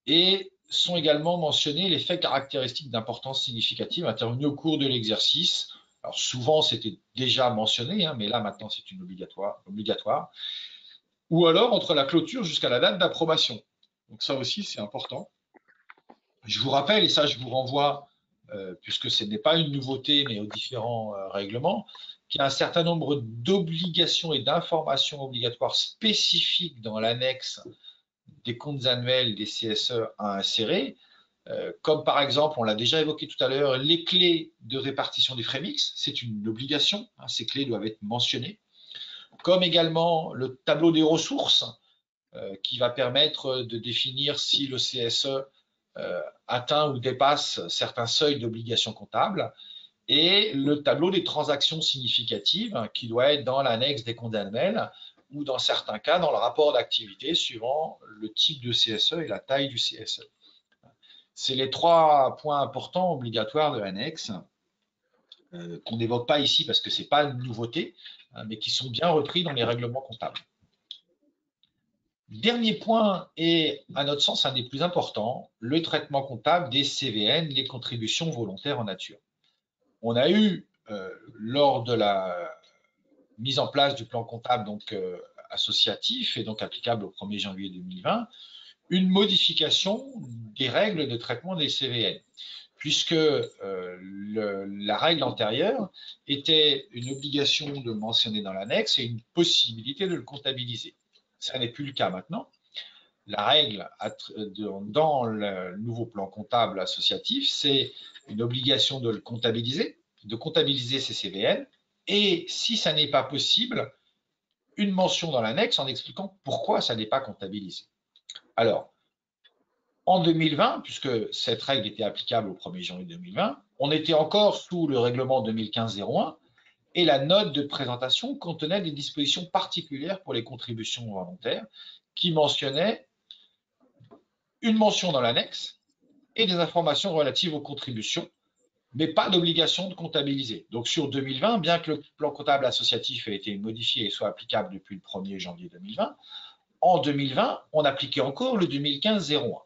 Et sont également mentionnés les faits caractéristiques d'importance significative intervenus au cours de l'exercice. Alors souvent, c'était déjà mentionné, mais là, maintenant, c'est une obligatoire. Ou alors, entre la clôture jusqu'à la date d'approbation. Donc ça aussi, c'est important. Je vous rappelle, et ça, je vous renvoie, puisque ce n'est pas une nouveauté, mais aux différents règlements, qu'il y a un certain nombre d'obligations et d'informations obligatoires spécifiques dans l'annexe des comptes annuels des CSE à insérer, comme par exemple, on l'a déjà évoqué tout à l'heure, les clés de répartition des frais mixtes, c'est une obligation, ces clés doivent être mentionnées, comme également le tableau des ressources qui va permettre de définir si le CSE atteint ou dépasse certains seuils d'obligations comptables, et le tableau des transactions significatives qui doit être dans l'annexe des comptes annuels ou dans certains cas dans le rapport d'activité suivant le type de CSE et la taille du CSE. C'est les trois points importants obligatoires de l'annexe qu'on n'évoque pas ici parce que ce n'est pas une nouveauté, mais qui sont bien repris dans les règlements comptables. Dernier point, et à notre sens un des plus importants, le traitement comptable des CVN, les contributions volontaires en nature. On a eu, lors de la mise en place du plan comptable donc, associatif et donc applicable au 1er janvier 2020, une modification des règles de traitement des CVN, puisque la règle antérieure était une obligation de mentionner dans l'annexe et une possibilité de le comptabiliser. Ça n'est plus le cas maintenant. La règle dans le nouveau plan comptable associatif, c'est une obligation de le comptabiliser, de comptabiliser ces CVN, et si ça n'est pas possible, une mention dans l'annexe en expliquant pourquoi ça n'est pas comptabilisé. Alors, en 2020, puisque cette règle était applicable au 1er janvier 2020, on était encore sous le règlement 2015-01 et la note de présentation contenait des dispositions particulières pour les contributions volontaires qui mentionnaient une mention dans l'annexe et des informations relatives aux contributions mais pas d'obligation de comptabiliser. Donc sur 2020, bien que le plan comptable associatif ait été modifié et soit applicable depuis le 1er janvier 2020, en 2020, on appliquait encore le 2015-01.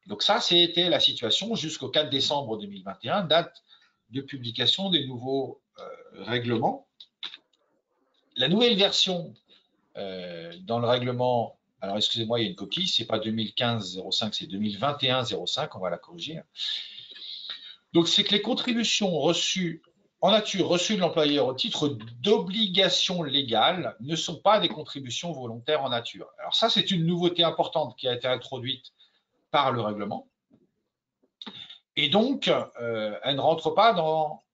Donc ça, c'était la situation jusqu'au 4 décembre 2021, date de publication des nouveaux règlements. La nouvelle version dans le règlement, alors excusez-moi, il y a une coquille, c'est pas 2015-05, c'est 2021-05, on va la corriger. Donc c'est que les contributions reçues en nature, reçues de l'employeur au titre d'obligation légale, ne sont pas des contributions volontaires en nature. Alors ça, c'est une nouveauté importante qui a été introduite par le règlement. Et donc, elle ne rentre pas dans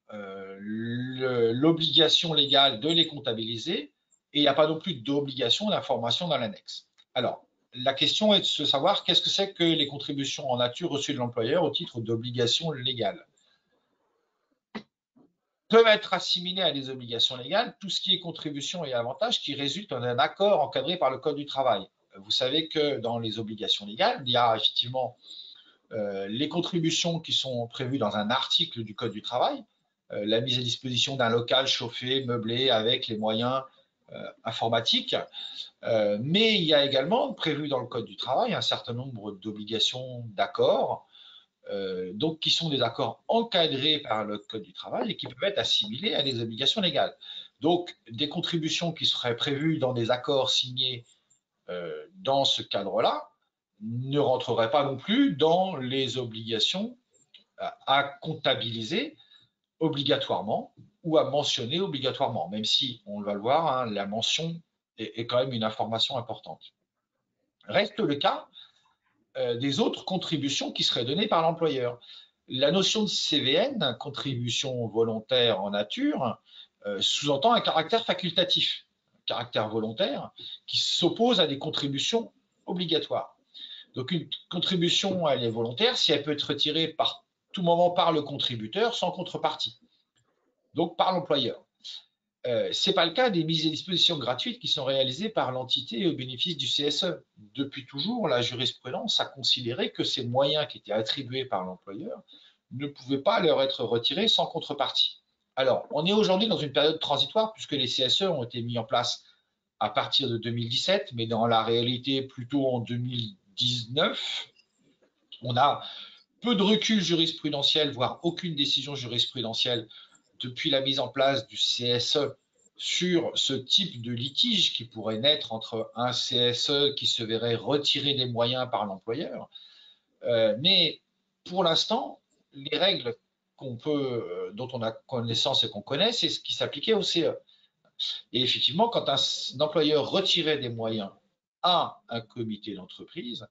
l'obligation légale de les comptabiliser et il n'y a pas non plus d'obligation d'information dans l'annexe. Alors, la question est de se savoir qu'est-ce que c'est que les contributions en nature reçues de l'employeur au titre d'obligation légale. Peuvent être assimilées à des obligations légales tout ce qui est contribution et avantages qui résultent d'un accord encadré par le Code du travail. Vous savez que dans les obligations légales, il y a effectivement les contributions qui sont prévues dans un article du Code du travail, la mise à disposition d'un local chauffé, meublé avec les moyens informatiques, mais il y a également prévu dans le Code du travail un certain nombre d'obligations d'accords, donc qui sont des accords encadrés par le Code du travail et qui peuvent être assimilés à des obligations légales. Donc des contributions qui seraient prévues dans des accords signés dans ce cadre-là ne rentreraient pas non plus dans les obligations à comptabiliser obligatoirement ou à mentionner obligatoirement, même si, on va le voir, hein, la mention est quand même une information importante. Reste le cas des autres contributions qui seraient données par l'employeur. La notion de CVN, contribution volontaire en nature, sous-entend un caractère facultatif, un caractère volontaire, qui s'oppose à des contributions obligatoires. Donc une contribution, elle est volontaire si elle peut être retirée par tout moment par le contributeur sans contrepartie, donc par l'employeur. Ce n'est pas le cas des mises à disposition gratuites qui sont réalisées par l'entité au bénéfice du CSE. Depuis toujours, la jurisprudence a considéré que ces moyens qui étaient attribués par l'employeur ne pouvaient pas leur être retirés sans contrepartie. Alors, on est aujourd'hui dans une période transitoire puisque les CSE ont été mis en place à partir de 2017, mais dans la réalité plutôt en 2019. On a peu de recul jurisprudentiel, voire aucune décision jurisprudentielle depuis la mise en place du CSE sur ce type de litige qui pourrait naître entre un CSE qui se verrait retirer des moyens par l'employeur. Mais pour l'instant, les règles dont on a connaissance et qu'on connaît, c'est ce qui s'appliquait au CE. Et effectivement, quand un employeur retirait des moyens à un comité d'entreprise,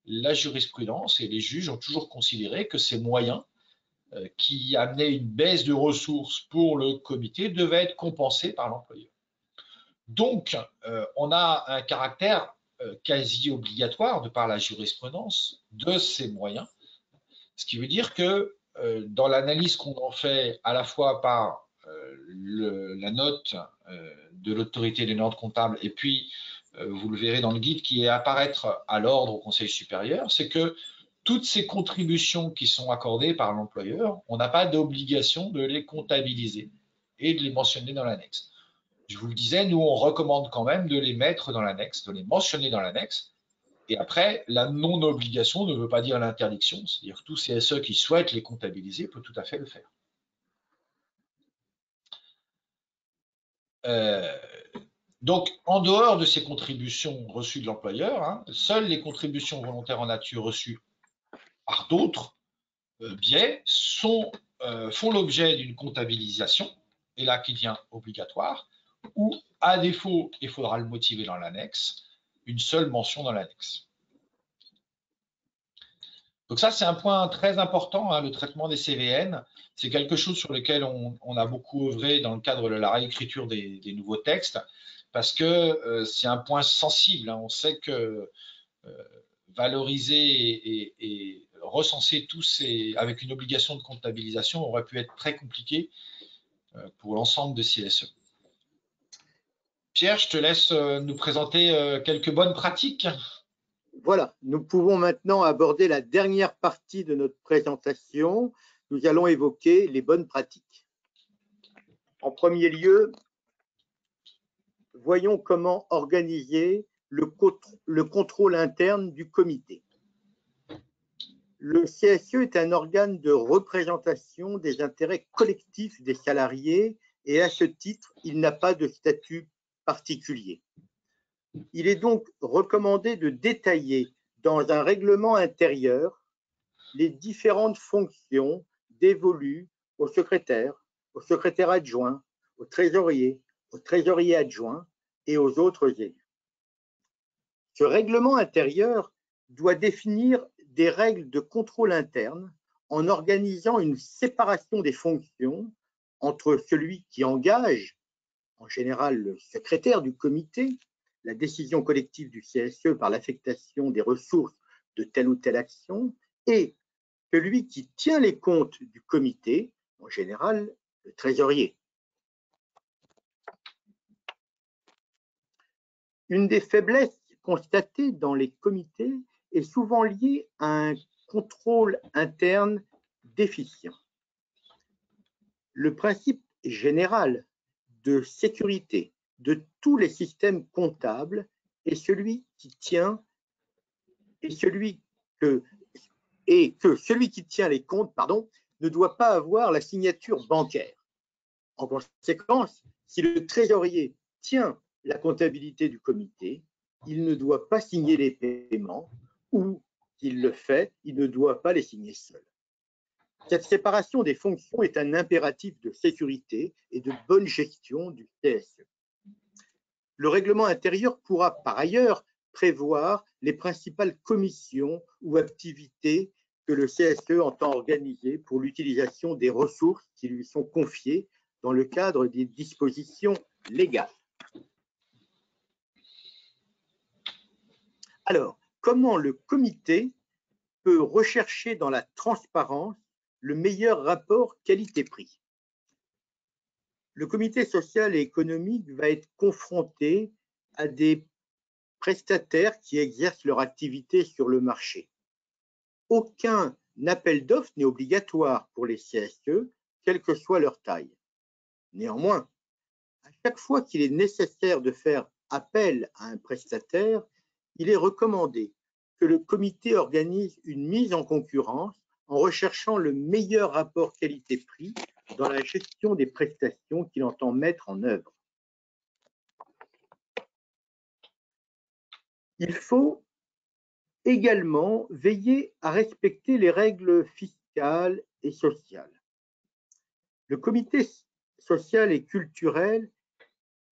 la jurisprudence et les juges ont toujours considéré que ces moyens qui amenaient une baisse de ressources pour le comité devaient être compensés par l'employeur. Donc, on a un caractère quasi obligatoire de par la jurisprudence de ces moyens, ce qui veut dire que dans l'analyse qu'on en fait à la fois par la note de l'autorité des normes comptables et puis vous le verrez dans le guide qui est à apparaître à l'ordre au Conseil supérieur, c'est que toutes ces contributions qui sont accordées par l'employeur, on n'a pas d'obligation de les comptabiliser et de les mentionner dans l'annexe. Je vous le disais, nous, on recommande quand même de les mettre dans l'annexe, de les mentionner dans l'annexe. Et après, la non-obligation ne veut pas dire l'interdiction, c'est-à-dire que tout CSE qui souhaite les comptabiliser peut tout à fait le faire. Donc, en dehors de ces contributions reçues de l'employeur, hein, seules les contributions volontaires en nature reçues par d'autres biais font l'objet d'une comptabilisation, et là qui devient obligatoire, ou à défaut, il faudra le motiver dans l'annexe, une seule mention dans l'annexe. Donc ça, c'est un point très important, hein, le traitement des CVN. C'est quelque chose sur lequel on a beaucoup œuvré dans le cadre de la réécriture des nouveaux textes, parce que c'est un point sensible. Hein. On sait que valoriser et recenser tous ces, avec une obligation de comptabilisation aurait pu être très compliqué pour l'ensemble de CSE. Pierre, je te laisse nous présenter quelques bonnes pratiques. Voilà, nous pouvons maintenant aborder la dernière partie de notre présentation. nous allons évoquer les bonnes pratiques. En premier lieu, voyons comment organiser le contrôle interne du comité. Le CSE est un organe de représentation des intérêts collectifs des salariés et à ce titre, il n'a pas de statut particulier. Il est donc recommandé de détailler dans un règlement intérieur les différentes fonctions dévolues au secrétaire adjoint, au trésorier adjoint et aux autres élus. Ce règlement intérieur doit définir des règles de contrôle interne en organisant une séparation des fonctions entre celui qui engage, en général le secrétaire du comité, la décision collective du CSE par l'affectation des ressources de telle ou telle action, et celui qui tient les comptes du comité, en général le trésorier. Une des faiblesses constatées dans les comités est souvent liée à un contrôle interne déficient. Le principe général de sécurité de tous les systèmes comptables est celui qui tient que celui qui tient les comptes, ne doit pas avoir la signature bancaire. En conséquence, si le trésorier tient la comptabilité du comité, il ne doit pas signer les paiements ou, s'il le fait, il ne doit pas les signer seul. Cette séparation des fonctions est un impératif de sécurité et de bonne gestion du CSE. Le règlement intérieur pourra par ailleurs prévoir les principales commissions ou activités que le CSE entend organiser pour l'utilisation des ressources qui lui sont confiées dans le cadre des dispositions légales. Alors, comment le comité peut rechercher dans la transparence le meilleur rapport qualité-prix? Le comité social et économique va être confronté à des prestataires qui exercent leur activité sur le marché. Aucun appel d'offres n'est obligatoire pour les CSE, quelle que soit leur taille. Néanmoins, à chaque fois qu'il est nécessaire de faire appel à un prestataire, il est recommandé que le comité organise une mise en concurrence en recherchant le meilleur rapport qualité-prix dans la gestion des prestations qu'il entend mettre en œuvre. Il faut également veiller à respecter les règles fiscales et sociales. Le comité social et culturel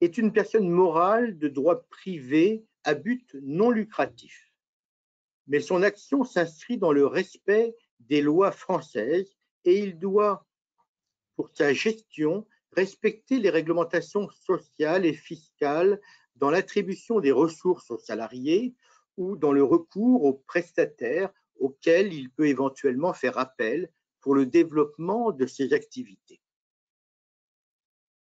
est une personne morale de droit privé à but non lucratif, mais son action s'inscrit dans le respect des lois françaises et il doit, pour sa gestion, respecter les réglementations sociales et fiscales dans l'attribution des ressources aux salariés ou dans le recours aux prestataires auxquels il peut éventuellement faire appel pour le développement de ses activités.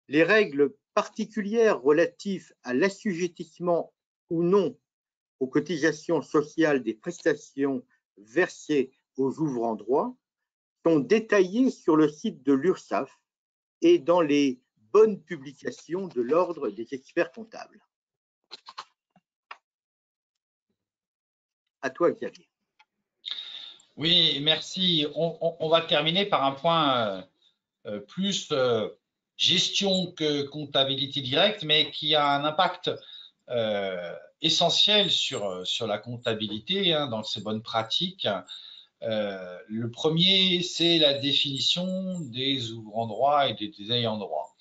Les règles particulières relatives à l'assujettissement ou non aux cotisations sociales des prestations versées aux ouvrants droit sont détaillées sur le site de l'URSSAF et dans les bonnes publications de l'Ordre des experts comptables. À toi, Xavier. Oui, merci. On va terminer par un point plus gestion que comptabilité directe, mais qui a un impact essentiel sur la comptabilité, dans ses bonnes pratiques. Le premier, c'est la définition des ouvrants droit et des ayants droit.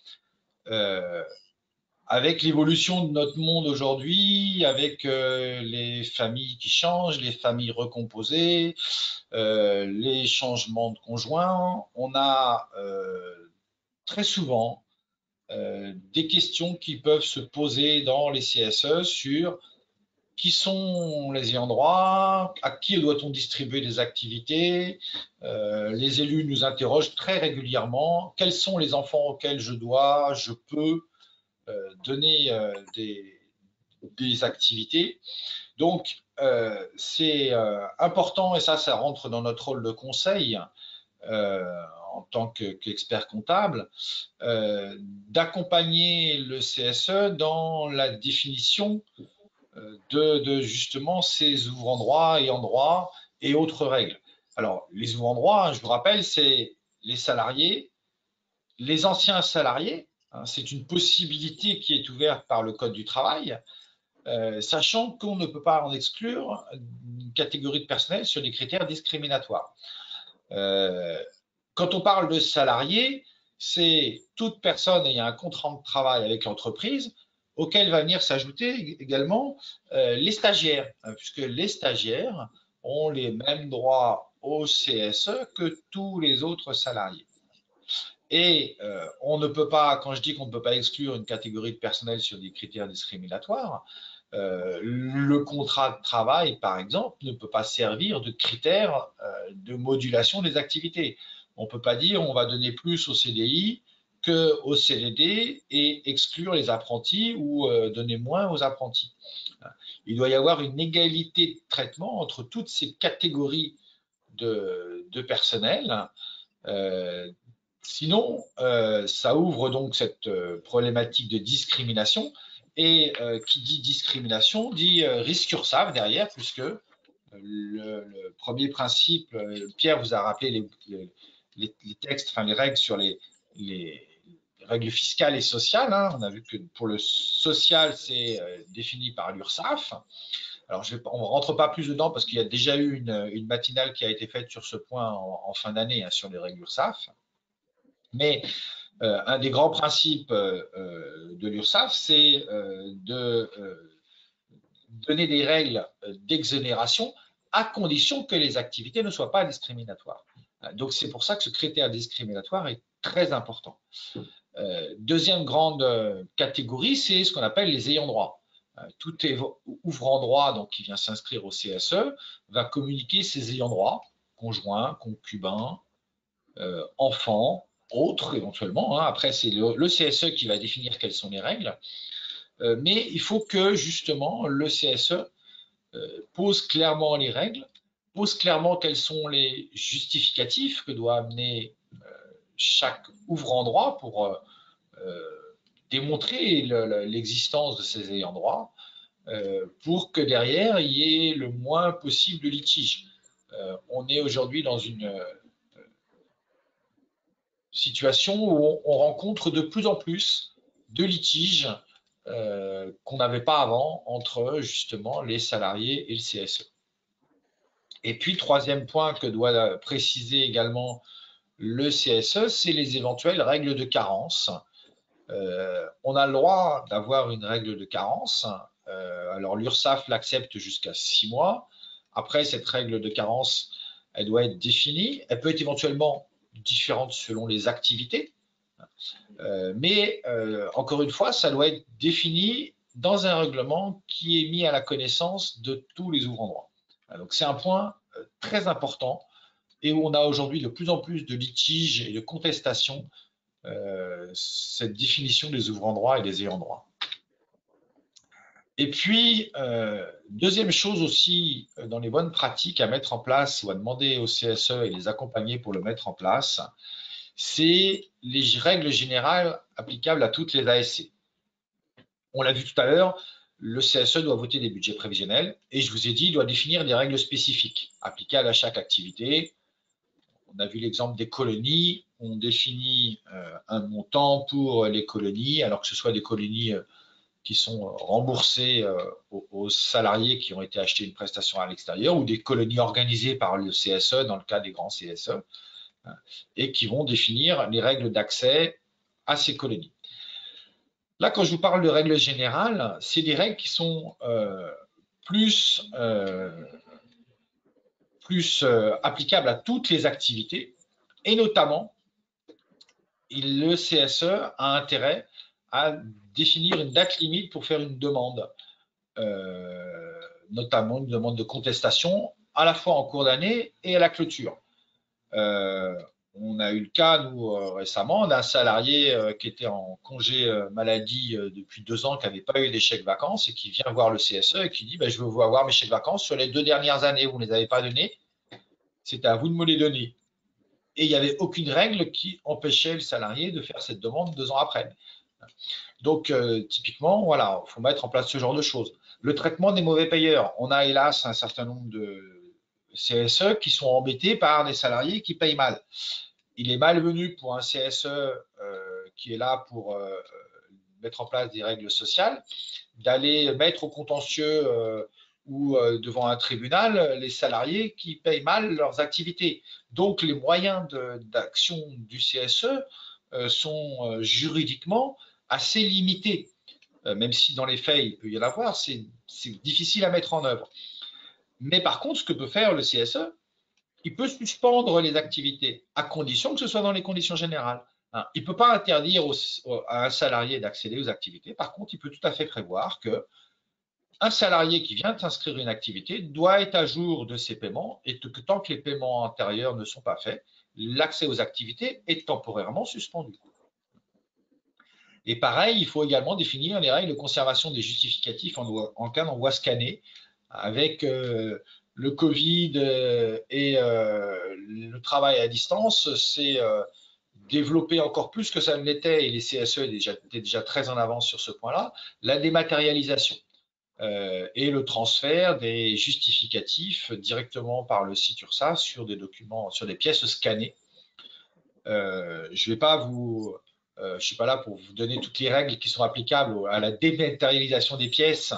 Avec l'évolution de notre monde aujourd'hui, avec les familles qui changent, les familles recomposées, les changements de conjoints, on a très souvent des questions qui peuvent se poser dans les CSE sur qui sont les ayants droit, à qui doit-on distribuer des activités. Les élus nous interrogent très régulièrement quels sont les enfants auxquels je peux donner des activités. Donc, c'est important, et ça rentre dans notre rôle de conseil, en tant qu'expert comptable, d'accompagner le CSE dans la définition de justement ces ouvrants droit, ayants droit et autres règles. Alors, les ouvrants droit, je vous rappelle, c'est les salariés, les anciens salariés, hein, c'est une possibilité qui est ouverte par le Code du travail, sachant qu'on ne peut pas en exclure une catégorie de personnel sur des critères discriminatoires. Quand on parle de salariés, c'est toute personne ayant un contrat de travail avec l'entreprise auquel va venir s'ajouter également les stagiaires, hein, puisque les stagiaires ont les mêmes droits au CSE que tous les autres salariés. Et on ne peut pas, quand je dis qu'on ne peut pas exclure une catégorie de personnel sur des critères discriminatoires, le contrat de travail, par exemple, ne peut pas servir de critère de modulation des activités. On ne peut pas dire on va donner plus au CDI qu'au CDD et exclure les apprentis ou donner moins aux apprentis. Il doit y avoir une égalité de traitement entre toutes ces catégories de personnel. Sinon, ça ouvre donc cette problématique de discrimination. Et qui dit discrimination dit risque URSSAF derrière, puisque le premier principe, Pierre vous a rappelé les textes, enfin les règles sur les règles fiscales et sociales. Hein. On a vu que pour le social, c'est défini par l'URSSAF. Alors, on ne rentre pas plus dedans parce qu'il y a déjà eu une matinale qui a été faite sur ce point en fin d'année, hein, sur les règles URSSAF. Mais un des grands principes de l'URSSAF, c'est de donner des règles d'exonération à condition que les activités ne soient pas discriminatoires. Donc, c'est pour ça que ce critère discriminatoire est très important. Deuxième grande catégorie, c'est ce qu'on appelle les ayants droit. Tout ouvrant droit, donc qui vient s'inscrire au CSE, va communiquer ses ayants droit, conjoints, concubins, enfants, autres éventuellement. Hein. Après, c'est le CSE qui va définir quelles sont les règles. Mais il faut que justement le CSE pose clairement les règles, pose clairement quels sont les justificatifs que doit amener chaque ouvrant droit pour démontrer l'existence de ces ayants droit, pour que derrière il y ait le moins possible de litiges. On est aujourd'hui dans une situation où on rencontre de plus en plus de litiges qu'on n'avait pas avant entre justement les salariés et le CSE. Et puis, troisième point que doit préciser également le CSE, c'est les éventuelles règles de carence. On a le droit d'avoir une règle de carence. Alors, l'URSSAF l'accepte jusqu'à 6 mois. Après, cette règle de carence, elle doit être définie. Elle peut être éventuellement différentes selon les activités. Mais encore une fois, ça doit être défini dans un règlement qui est mis à la connaissance de tous les ouvrants droit. Donc c'est un point très important et où on a aujourd'hui de plus en plus de litiges et de contestations, cette définition des ouvrants droit et des ayants droit. Et puis, deuxième chose aussi, dans les bonnes pratiques à mettre en place ou à demander au CSE et les accompagner pour le mettre en place, c'est les règles générales applicables à toutes les ASC. On l'a vu tout à l'heure, le CSE doit voter des budgets prévisionnels et je vous ai dit, il doit définir des règles spécifiques applicables à chaque activité. On a vu l'exemple des colonies, on définit un montant pour les colonies, alors que ce soit des colonies qui sont remboursés aux salariés qui ont été achetés une prestation à l'extérieur ou des colonies organisées par le CSE dans le cas des grands CSE et qui vont définir les règles d'accès à ces colonies. Là, quand je vous parle de règles générales, c'est des règles qui sont plus applicables à toutes les activités et notamment, le CSE a intérêt à définir une date limite pour faire une demande, notamment une demande de contestation, à la fois en cours d'année et à la clôture. On a eu le cas, nous, récemment, d'un salarié qui était en congé maladie depuis 2 ans, qui n'avait pas eu des chèques vacances et qui vient voir le CSE et qui dit je veux avoir mes chèques vacances sur les 2 dernières années, vous ne les avez pas donnés, c'est à vous de me les donner. et il n'y avait aucune règle qui empêchait le salarié de faire cette demande 2 ans après. Donc, typiquement, voilà, il faut mettre en place ce genre de choses. Le traitement des mauvais payeurs. On a hélas un certain nombre de CSE qui sont embêtés par des salariés qui payent mal. Il est malvenu pour un CSE qui est là pour mettre en place des règles sociales, d'aller mettre au contentieux ou devant un tribunal les salariés qui payent mal leurs activités. Donc, les moyens d'action du CSE sont juridiquement assez limités, même si dans les faits, il peut y en avoir, c'est difficile à mettre en œuvre. Mais par contre, ce que peut faire le CSE, il peut suspendre les activités à condition que ce soit dans les conditions générales. Hein. Il ne peut pas interdire à un salarié d'accéder aux activités. Par contre, il peut tout à fait prévoir qu'un salarié qui vient inscrire une activité doit être à jour de ses paiements et que tant que les paiements antérieurs ne sont pas faits, l'accès aux activités est temporairement suspendu. Et pareil, il faut également définir les règles de conservation des justificatifs en cas d'envoi scanné avec le Covid et le travail à distance, c'est développé encore plus que ça ne l'était, et les CSE étaient déjà très en avance sur ce point-là, la dématérialisation et le transfert des justificatifs directement par le site URSSAF sur des documents, sur des pièces scannées. Je ne vais pas vous... je ne suis pas là pour vous donner toutes les règles qui sont applicables à la dématérialisation des pièces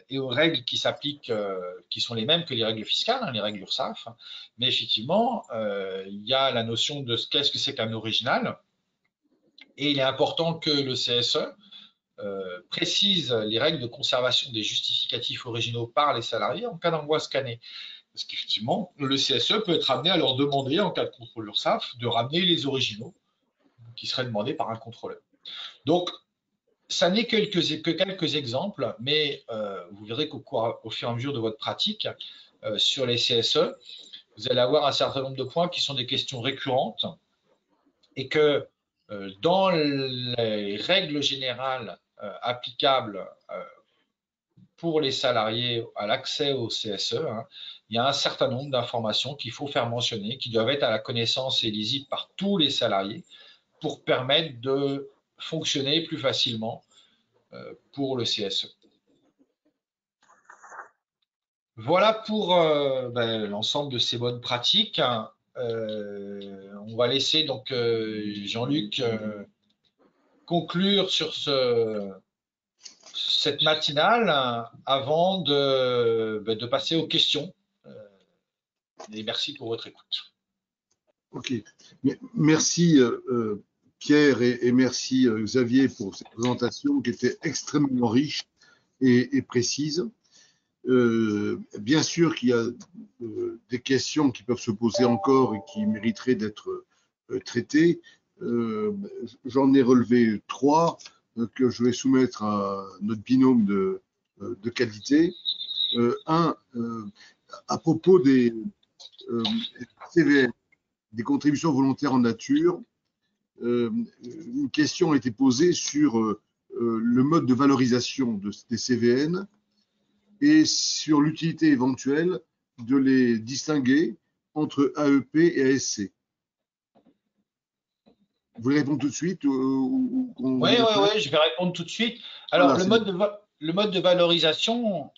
et aux règles qui s'appliquent, qui sont les mêmes que les règles fiscales, hein, les règles URSSAF. Mais effectivement, il y a la notion de qu'est-ce que c'est qu'un original. Et il est important que le CSE précise les règles de conservation des justificatifs originaux par les salariés en cas d'envoi scanné. Parce qu'effectivement, le CSE peut être amené à leur demander, en cas de contrôle URSSAF, de ramener les originaux qui seraient demandés par un contrôleur. Donc, ça n'est que quelques exemples, mais vous verrez qu'au fur et à mesure de votre pratique sur les CSE, vous allez avoir un certain nombre de points qui sont des questions récurrentes et que dans les règles générales applicables pour les salariés à l'accès au CSE, hein, il y a un certain nombre d'informations qu'il faut faire mentionner, qui doivent être à la connaissance et lisibles par tous les salariés pour permettre de fonctionner plus facilement pour le CSE. Voilà pour l'ensemble de ces bonnes pratiques. On va laisser donc Jean-Luc conclure sur cette matinale avant de passer aux questions. Et merci pour votre écoute. Ok. Merci Pierre et merci Xavier pour cette présentation qui était extrêmement riche et précise. Bien sûr qu'il y a des questions qui peuvent se poser encore et qui mériteraient d'être traitées. J'en ai relevé 3 que je vais soumettre à notre binôme de qualité. Un, à propos des CVN, des contributions volontaires en nature, une question a été posée sur le mode de valorisation des CVN et sur l'utilité éventuelle de les distinguer entre AEP et ASC. Vous voulez répondre tout de suite Oui, je vais répondre tout de suite. Alors, voilà, le mode de valorisation,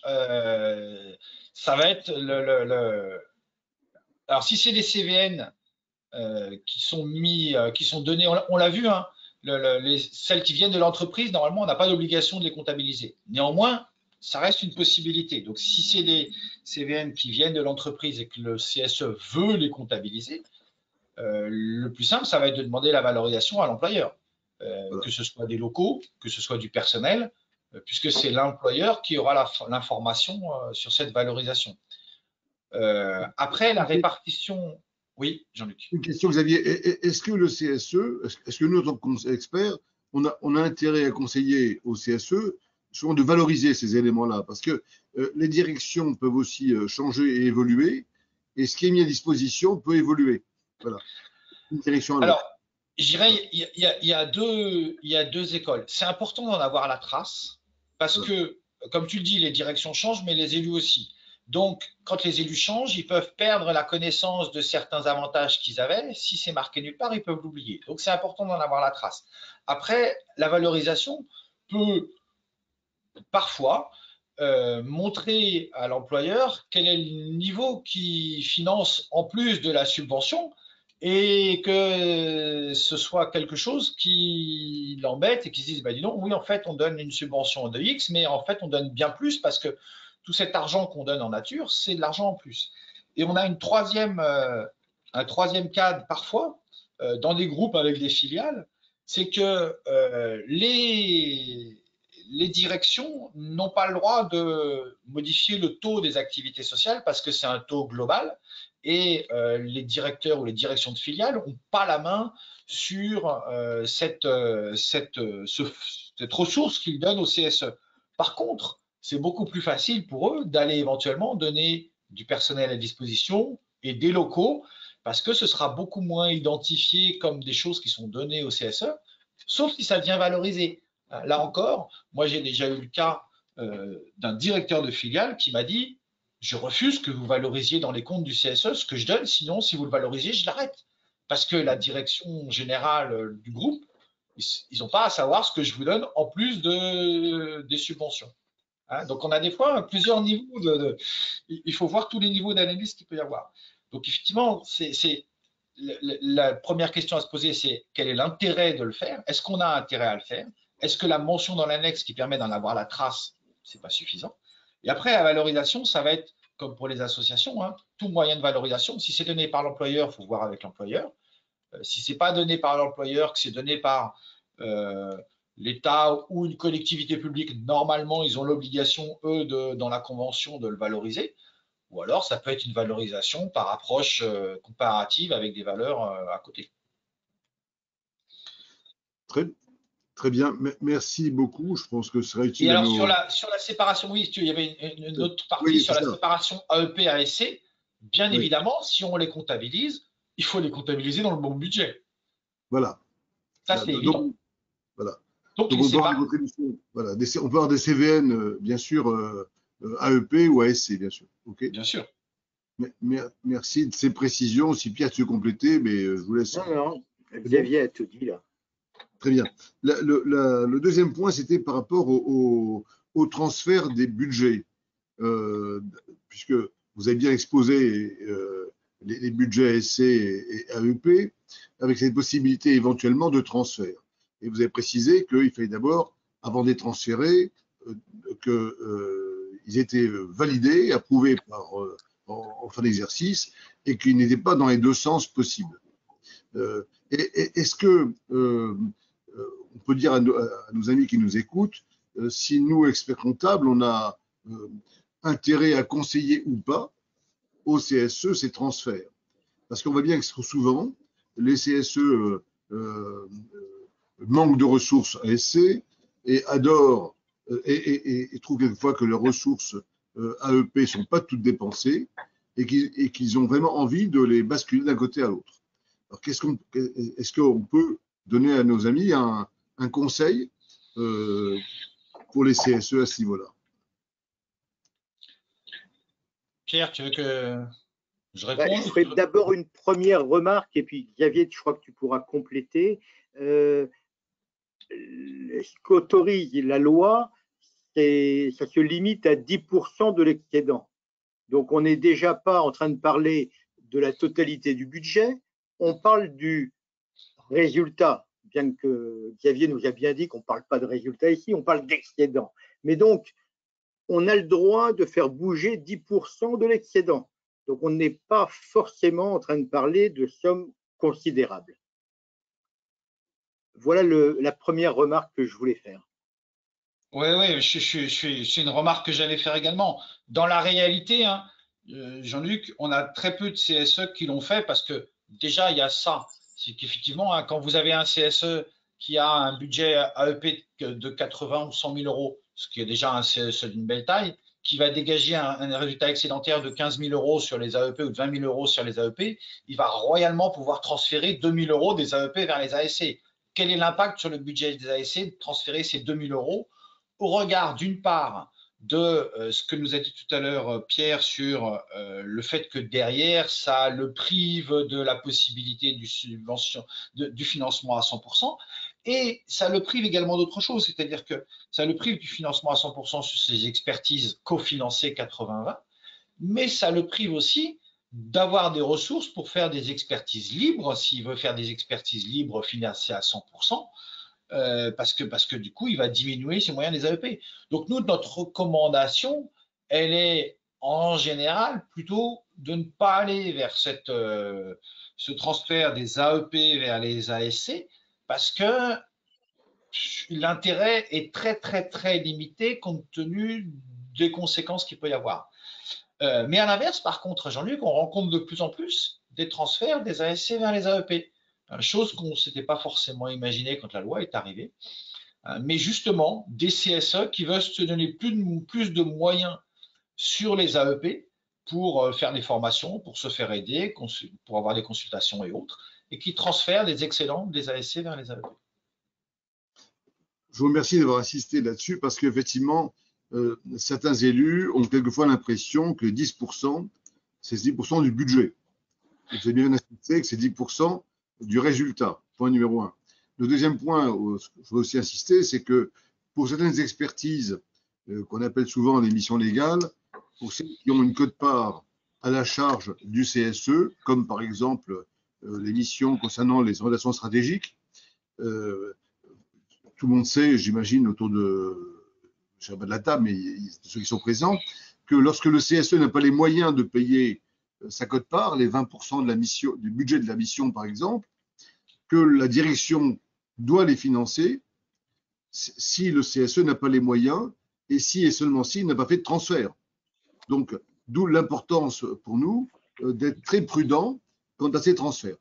ça va être Alors, si c'est des CVN qui sont donnés, on l'a vu, hein, celles qui viennent de l'entreprise, normalement, on n'a pas d'obligation de les comptabiliser. Néanmoins, ça reste une possibilité. Donc, si c'est des CVN qui viennent de l'entreprise et que le CSE veut les comptabiliser, le plus simple, ça va être de demander la valorisation à l'employeur, que ce soit des locaux, que ce soit du personnel, puisque c'est l'employeur qui aura l'information sur cette valorisation. Après, la répartition… Oui, Jean-Luc. Une question, Xavier. Est-ce que le CSE, est-ce que nous, en tant qu'experts, on a intérêt à conseiller au CSE souvent de valoriser ces éléments-là? Parce que les directions peuvent aussi changer et évoluer, et ce qui est mis à disposition peut évoluer. Voilà. Une direction à l'autre. Alors, je dirais, il y a deux écoles. C'est important d'en avoir la trace, parce que, comme tu le dis, les directions changent, mais les élus aussi. Donc, quand les élus changent, ils peuvent perdre la connaissance de certains avantages qu'ils avaient. Si c'est marqué nulle part, ils peuvent l'oublier. Donc, c'est important d'en avoir la trace. Après, la valorisation peut parfois montrer à l'employeur quel est le niveau qui finance en plus de la subvention et que ce soit quelque chose qui l'embête et qui se dise, bah, dis donc, oui, en fait, on donne une subvention de X, mais en fait, on donne bien plus parce que tout cet argent qu'on donne en nature, c'est de l'argent en plus. Et on a un troisième cadre parfois dans des groupes avec des filiales, c'est que les directions n'ont pas le droit de modifier le taux des activités sociales parce que c'est un taux global et les directeurs ou les directions de filiales n'ont pas la main sur cette ressource qu'ils donnent au CSE. Par contre, c'est beaucoup plus facile pour eux d'aller éventuellement donner du personnel à disposition et des locaux parce que ce sera beaucoup moins identifié comme des choses qui sont données au CSE, sauf si ça devient valorisé. Là encore, moi j'ai déjà eu le cas d'un directeur de filiale qui m'a dit « Je refuse que vous valorisiez dans les comptes du CSE ce que je donne, sinon si vous le valorisez, je l'arrête. » Parce que la direction générale du groupe, ils n'ont pas à savoir ce que je vous donne en plus des subventions. Hein, donc, on a des fois plusieurs niveaux. Il faut voir tous les niveaux d'analyse qu'il peut y avoir. Donc, effectivement, la première question à se poser, c'est quel est l'intérêt de le faire? Est-ce qu'on a intérêt à le faire? Est-ce que la mention dans l'annexe qui permet d'en avoir la trace, c'est pas suffisant? Et après, la valorisation, ça va être comme pour les associations, hein, tout moyen de valorisation. Si c'est donné par l'employeur, il faut voir avec l'employeur. Si ce n'est pas donné par l'employeur, que c'est donné par l'État ou une collectivité publique, normalement, ils ont l'obligation, eux, dans la convention, de le valoriser. Ou alors, ça peut être une valorisation par approche comparative avec des valeurs à côté. Très bien. Merci beaucoup. Je pense que ce serait utile. Et alors, sur la séparation, oui, il y avait une autre partie sur la séparation AEP-ASC. Bien évidemment, si on les comptabilise, il faut les comptabiliser dans le bon budget. Voilà. Ça, c'est évident. Voilà. Donc on peut avoir des contributions. Voilà. On peut avoir des CVN, bien sûr, AEP ou ASC, bien sûr. Okay. Bien sûr. Merci de ces précisions. Si Pierre, tu veux compléter, mais je vous laisse. Non, Xavier a tout dit là. Très bien. Le deuxième point, c'était par rapport au transfert des budgets, puisque vous avez bien exposé les budgets ASC et AEP, avec cette possibilité éventuellement de transfert. Et vous avez précisé qu'il fallait d'abord, avant de les transférer, qu'ils étaient validés, approuvés en fin d'exercice, et qu'ils n'étaient pas dans les deux sens possibles. Est-ce que on peut dire à nos amis qui nous écoutent, si nous, experts comptables, on a intérêt à conseiller ou pas au CSE ces transferts? Parce qu'on voit bien que souvent, les CSE manquent de ressources ASC et adorent et trouvent quelquefois que leurs ressources AEP ne sont pas toutes dépensées et qu'ils ont vraiment envie de les basculer d'un côté à l'autre. Alors, est-ce qu'on peut donner à nos amis un conseil pour les CSE à ce niveau-là? Pierre, tu veux que je réponde? Je ferai d'abord une première remarque et puis Xavier, je crois que tu pourras compléter. Ce qu'autorise la loi, ça se limite à 10% de l'excédent. Donc, on n'est déjà pas en train de parler de la totalité du budget, on parle du résultat, bien que Xavier nous a bien dit qu'on ne parle pas de résultat ici, on parle d'excédent. Mais donc, on a le droit de faire bouger 10% de l'excédent. Donc, on n'est pas forcément en train de parler de sommes considérables. Voilà la première remarque que je voulais faire. Oui, c'est une remarque que j'allais faire également. Dans la réalité, hein, Jean-Luc, on a très peu de CSE qui l'ont fait parce que déjà, il y a ça. C'est qu'effectivement, hein, quand vous avez un CSE qui a un budget AEP de 80 ou 100 000 euros, ce qui est déjà un CSE d'une belle taille, qui va dégager un résultat excédentaire de 15 000 euros sur les AEP ou de 20 000 euros sur les AEP, il va royalement pouvoir transférer 2 000 euros des AEP vers les ASC. Quel est l'impact sur le budget des ASC de transférer ces 2 000 euros au regard, d'une part, de ce que nous a dit tout à l'heure Pierre sur le fait que derrière, ça le prive de la possibilité du financement à 100%, et ça le prive également d'autre chose, c'est-à-dire que ça le prive du financement à 100% sur ses expertises cofinancées 80-20, mais ça le prive aussi d'avoir des ressources pour faire des expertises libres, s'il veut faire des expertises libres financées à 100%, parce que du coup, il va diminuer ses moyens des AEP. Donc nous, notre recommandation, elle est en général plutôt de ne pas aller vers ce transfert des AEP vers les ASC, parce que l'intérêt est très, très, très limité compte tenu des conséquences qu'il peut y avoir. Mais à l'inverse, par contre, Jean-Luc, on rencontre de plus en plus des transferts des ASC vers les AEP, chose qu'on ne s'était pas forcément imaginé quand la loi est arrivée. Mais justement, des CSE qui veulent se donner plus de moyens sur les AEP pour faire des formations, pour se faire aider, pour avoir des consultations et autres, et qui transfèrent des excédents des ASC vers les AEP. Je vous remercie d'avoir insisté là-dessus parce qu'effectivement, certains élus ont quelquefois l'impression que 10%, c'est 10% du budget. Il faut bien insister que c'est 10% du résultat, point numéro 1. Le deuxième point, je veux aussi insister, c'est que pour certaines expertises qu'on appelle souvent les missions légales, pour celles qui ont une quote-part à la charge du CSE, comme par exemple les missions concernant les relations stratégiques, tout le monde sait, j'imagine, autour de, je ne sais pas de la table, mais ceux qui sont présents, que lorsque le CSE n'a pas les moyens de payer sa quote-part, les 20% de la mission, du budget de la mission, par exemple, que la direction doit les financer si le CSE n'a pas les moyens et si et seulement s'il n'a pas fait de transfert. Donc, d'où l'importance pour nous d'être très prudent quant à ces transferts.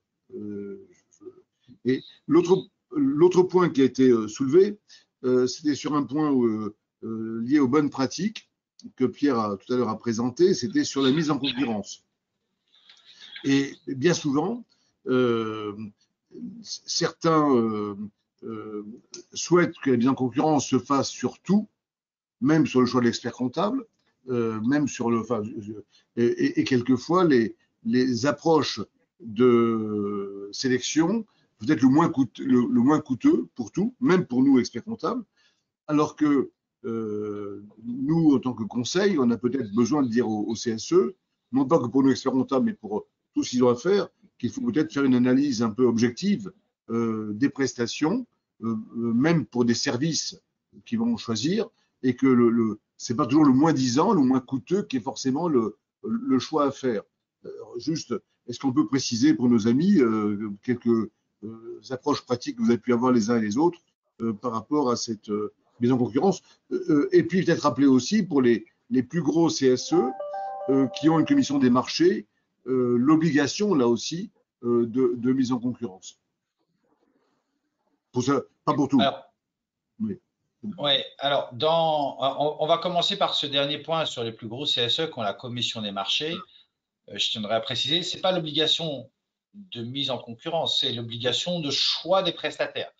Et l'autre point qui a été soulevé, c'était sur un point lié aux bonnes pratiques que Pierre tout à l'heure a présenté, c'était sur la mise en concurrence. Et bien souvent, certains souhaitent que la mise en concurrence se fasse sur tout, même sur le choix de l'expert comptable, même sur le, enfin, et quelquefois les approches de sélection peut-être le moins coûteux pour tout, même pour nous experts comptables, alors que nous, en tant que conseil, on a peut-être besoin de dire au CSE, non pas que pour nous experts comptables, mais pour tout ce qu'ils ont à faire, qu'il faut peut-être faire une analyse un peu objective des prestations, même pour des services qu'ils vont choisir, et que c'est pas toujours le moins disant, le moins coûteux qui est forcément le choix à faire. Juste, est-ce qu'on peut préciser pour nos amis quelques approches pratiques que vous avez pu avoir les uns et les autres par rapport à cette mise en concurrence, et puis peut-être rappeler aussi pour les plus gros CSE qui ont une commission des marchés l'obligation là aussi de mise en concurrence. Pour ça, pas pour tout. Alors, oui, alors on va commencer par ce dernier point sur les plus gros CSE qui ont la commission des marchés. Je tiendrai à préciser, ce n'est pas l'obligation de mise en concurrence, c'est l'obligation de choix des prestataires.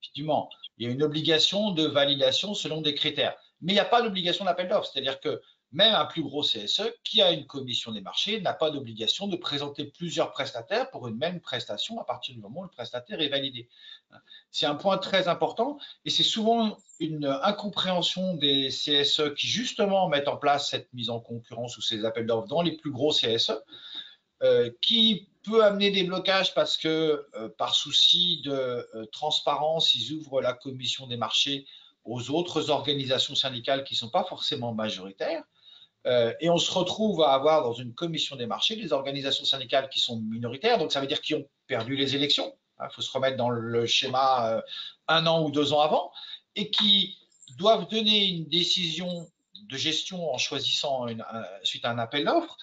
Effectivement, il y a une obligation de validation selon des critères, mais il n'y a pas d'obligation d'appel d'offres, c'est-à-dire que même un plus gros CSE qui a une commission des marchés n'a pas d'obligation de présenter plusieurs prestataires pour une même prestation à partir du moment où le prestataire est validé. C'est un point très important et c'est souvent une incompréhension des CSE qui justement mettent en place cette mise en concurrence ou ces appels d'offres dans les plus gros CSE qui peut amener des blocages parce que par souci de transparence, ils ouvrent la commission des marchés aux autres organisations syndicales qui ne sont pas forcément majoritaires. Et on se retrouve à avoir dans une commission des marchés des organisations syndicales qui sont minoritaires, donc ça veut dire qu'ils ont perdu les élections. Il faut se remettre dans le schéma 1 an ou 2 ans avant, et qui doivent donner une décision de gestion en choisissant suite à un appel d'offres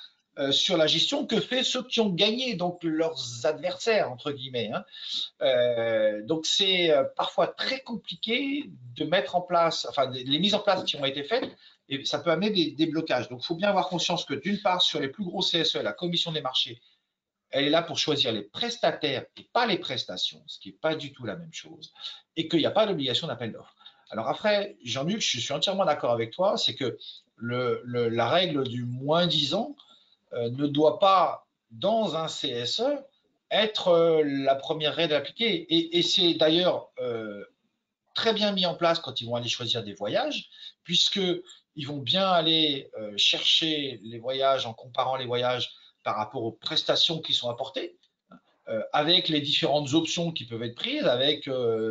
sur la gestion que fait ceux qui ont gagné, donc leurs adversaires, entre guillemets. Donc c'est parfois très compliqué de mettre en place, enfin les mises en place qui ont été faites, et ça peut amener des blocages. Donc il faut bien avoir conscience que d'une part, sur les plus gros CSE, la commission des marchés, elle est là pour choisir les prestataires et pas les prestations, ce qui n'est pas du tout la même chose, et qu'il n'y a pas d'obligation d'appel d'offres. Alors après, Jean-Luc, je suis entièrement d'accord avec toi, c'est que la règle du moins 10 ans ne doit pas, dans un CSE, être la première règle appliquée. Et c'est d'ailleurs très bien mis en place quand ils vont aller choisir des voyages, puisqu'ils vont bien aller chercher les voyages en comparant les voyages par rapport aux prestations qui sont apportées, avec les différentes options qui peuvent être prises, avec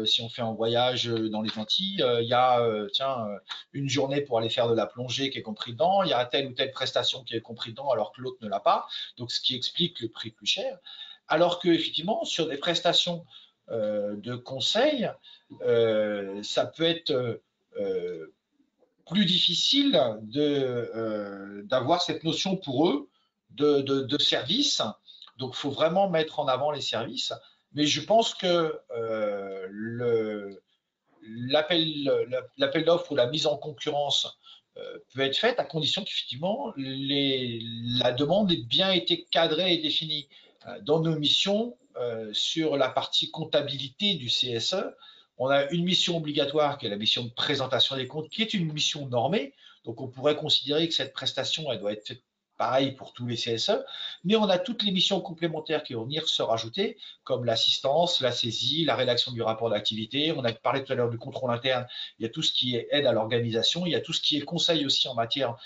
si on fait un voyage dans les Antilles, il y a une journée pour aller faire de la plongée qui est compris dedans, il y a telle ou telle prestation qui est compris dedans alors que l'autre ne l'a pas, donc ce qui explique le prix plus cher. Alors qu'effectivement, sur des prestations de conseil, ça peut être plus difficile d'avoir cette notion pour eux de service. Donc, il faut vraiment mettre en avant les services. Mais je pense que l'appel d'offres ou la mise en concurrence peut être faite à condition qu'effectivement la demande ait bien été cadrée et définie. Dans nos missions, sur la partie comptabilité du CSE, on a une mission obligatoire qui est la mission de présentation des comptes, qui est une mission normée. Donc, on pourrait considérer que cette prestation, elle doit être faite pareil pour tous les CSE, mais on a toutes les missions complémentaires qui vont venir se rajouter, comme l'assistance, la saisie, la rédaction du rapport d'activité. On a parlé tout à l'heure du contrôle interne. Il y a tout ce qui est aide à l'organisation. Il y a tout ce qui est conseil aussi en matière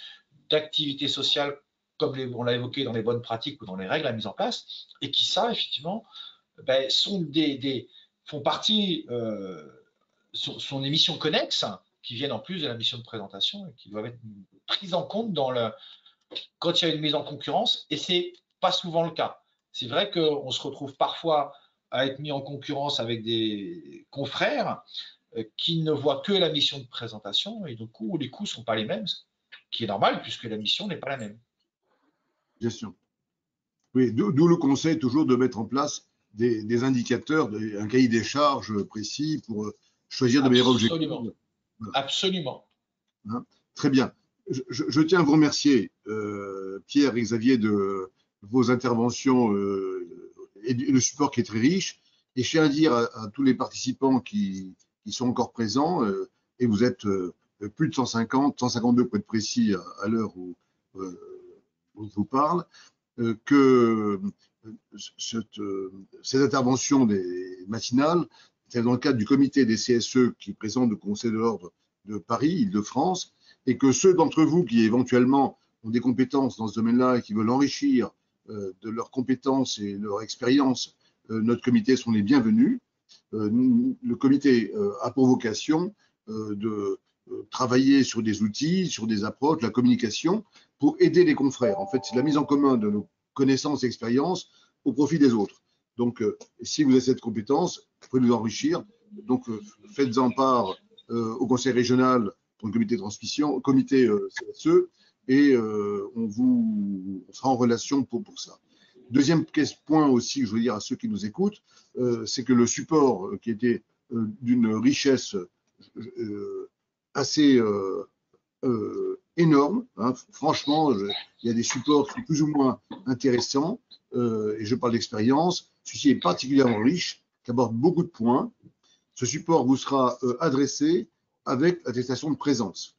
d'activité sociale, comme on l'a évoqué dans les bonnes pratiques ou dans les règles à mise en place, et qui, ça, effectivement, font partie, sont des missions connexes qui viennent en plus de la mission de présentation et qui doivent être prises en compte quand il y a une mise en concurrence, et ce n'est pas souvent le cas. C'est vrai qu'on se retrouve parfois à être mis en concurrence avec des confrères qui ne voient que la mission de présentation, et du coup, les coûts ne sont pas les mêmes, ce qui est normal puisque la mission n'est pas la même. Bien sûr. Oui, d'où le conseil toujours de mettre en place des indicateurs, un cahier des charges précis pour choisir de meilleurs objectifs. Absolument. Voilà. Absolument. Hein, très bien. Je tiens à vous remercier, Pierre et Xavier, de vos interventions et le support qui est très riche. Et je tiens à dire à tous les participants qui sont encore présents, et vous êtes plus de 150, 152 pour être précis à l'heure où je vous parle, que cette intervention matinale, c'est dans le cadre du comité des CSE qui présente le Conseil de l'Ordre de Paris, Île-de-France, et que ceux d'entre vous qui éventuellement ont des compétences dans ce domaine-là et qui veulent enrichir de leurs compétences et de leur expérience, notre comité sont les bienvenus. Le comité a pour vocation de travailler sur des outils, sur des approches, la communication, pour aider les confrères. En fait, c'est la mise en commun de nos connaissances et expériences au profit des autres. Donc, si vous avez cette compétence, vous pouvez nous enrichir. Donc, faites-en part au conseil régional pour le comité de transmission, comité CSE, et on sera en relation pour ça. Deuxième point aussi, je veux dire à ceux qui nous écoutent, c'est que le support qui était d'une richesse assez énorme, hein, franchement, il y a des supports qui sont plus ou moins intéressants, et je parle d'expérience. Celui-ci est particulièrement riche, qui aborde beaucoup de points. Ce support vous sera adressé avec l'attestation de présence.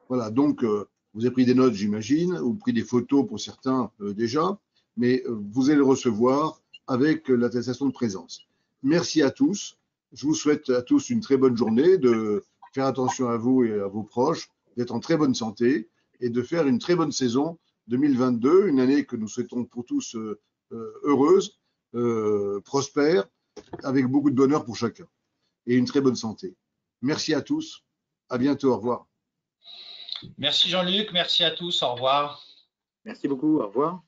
Voilà, donc vous avez pris des notes, j'imagine, ou pris des photos pour certains déjà, mais vous allez le recevoir avec l'attestation de présence. Merci à tous. Je vous souhaite à tous une très bonne journée, de faire attention à vous et à vos proches, d'être en très bonne santé et de faire une très bonne saison 2022, une année que nous souhaitons pour tous heureuse, prospère, avec beaucoup de bonheur pour chacun et une très bonne santé. Merci à tous. À bientôt. Au revoir. Merci Jean-Luc. Merci à tous. Au revoir. Merci beaucoup. Au revoir.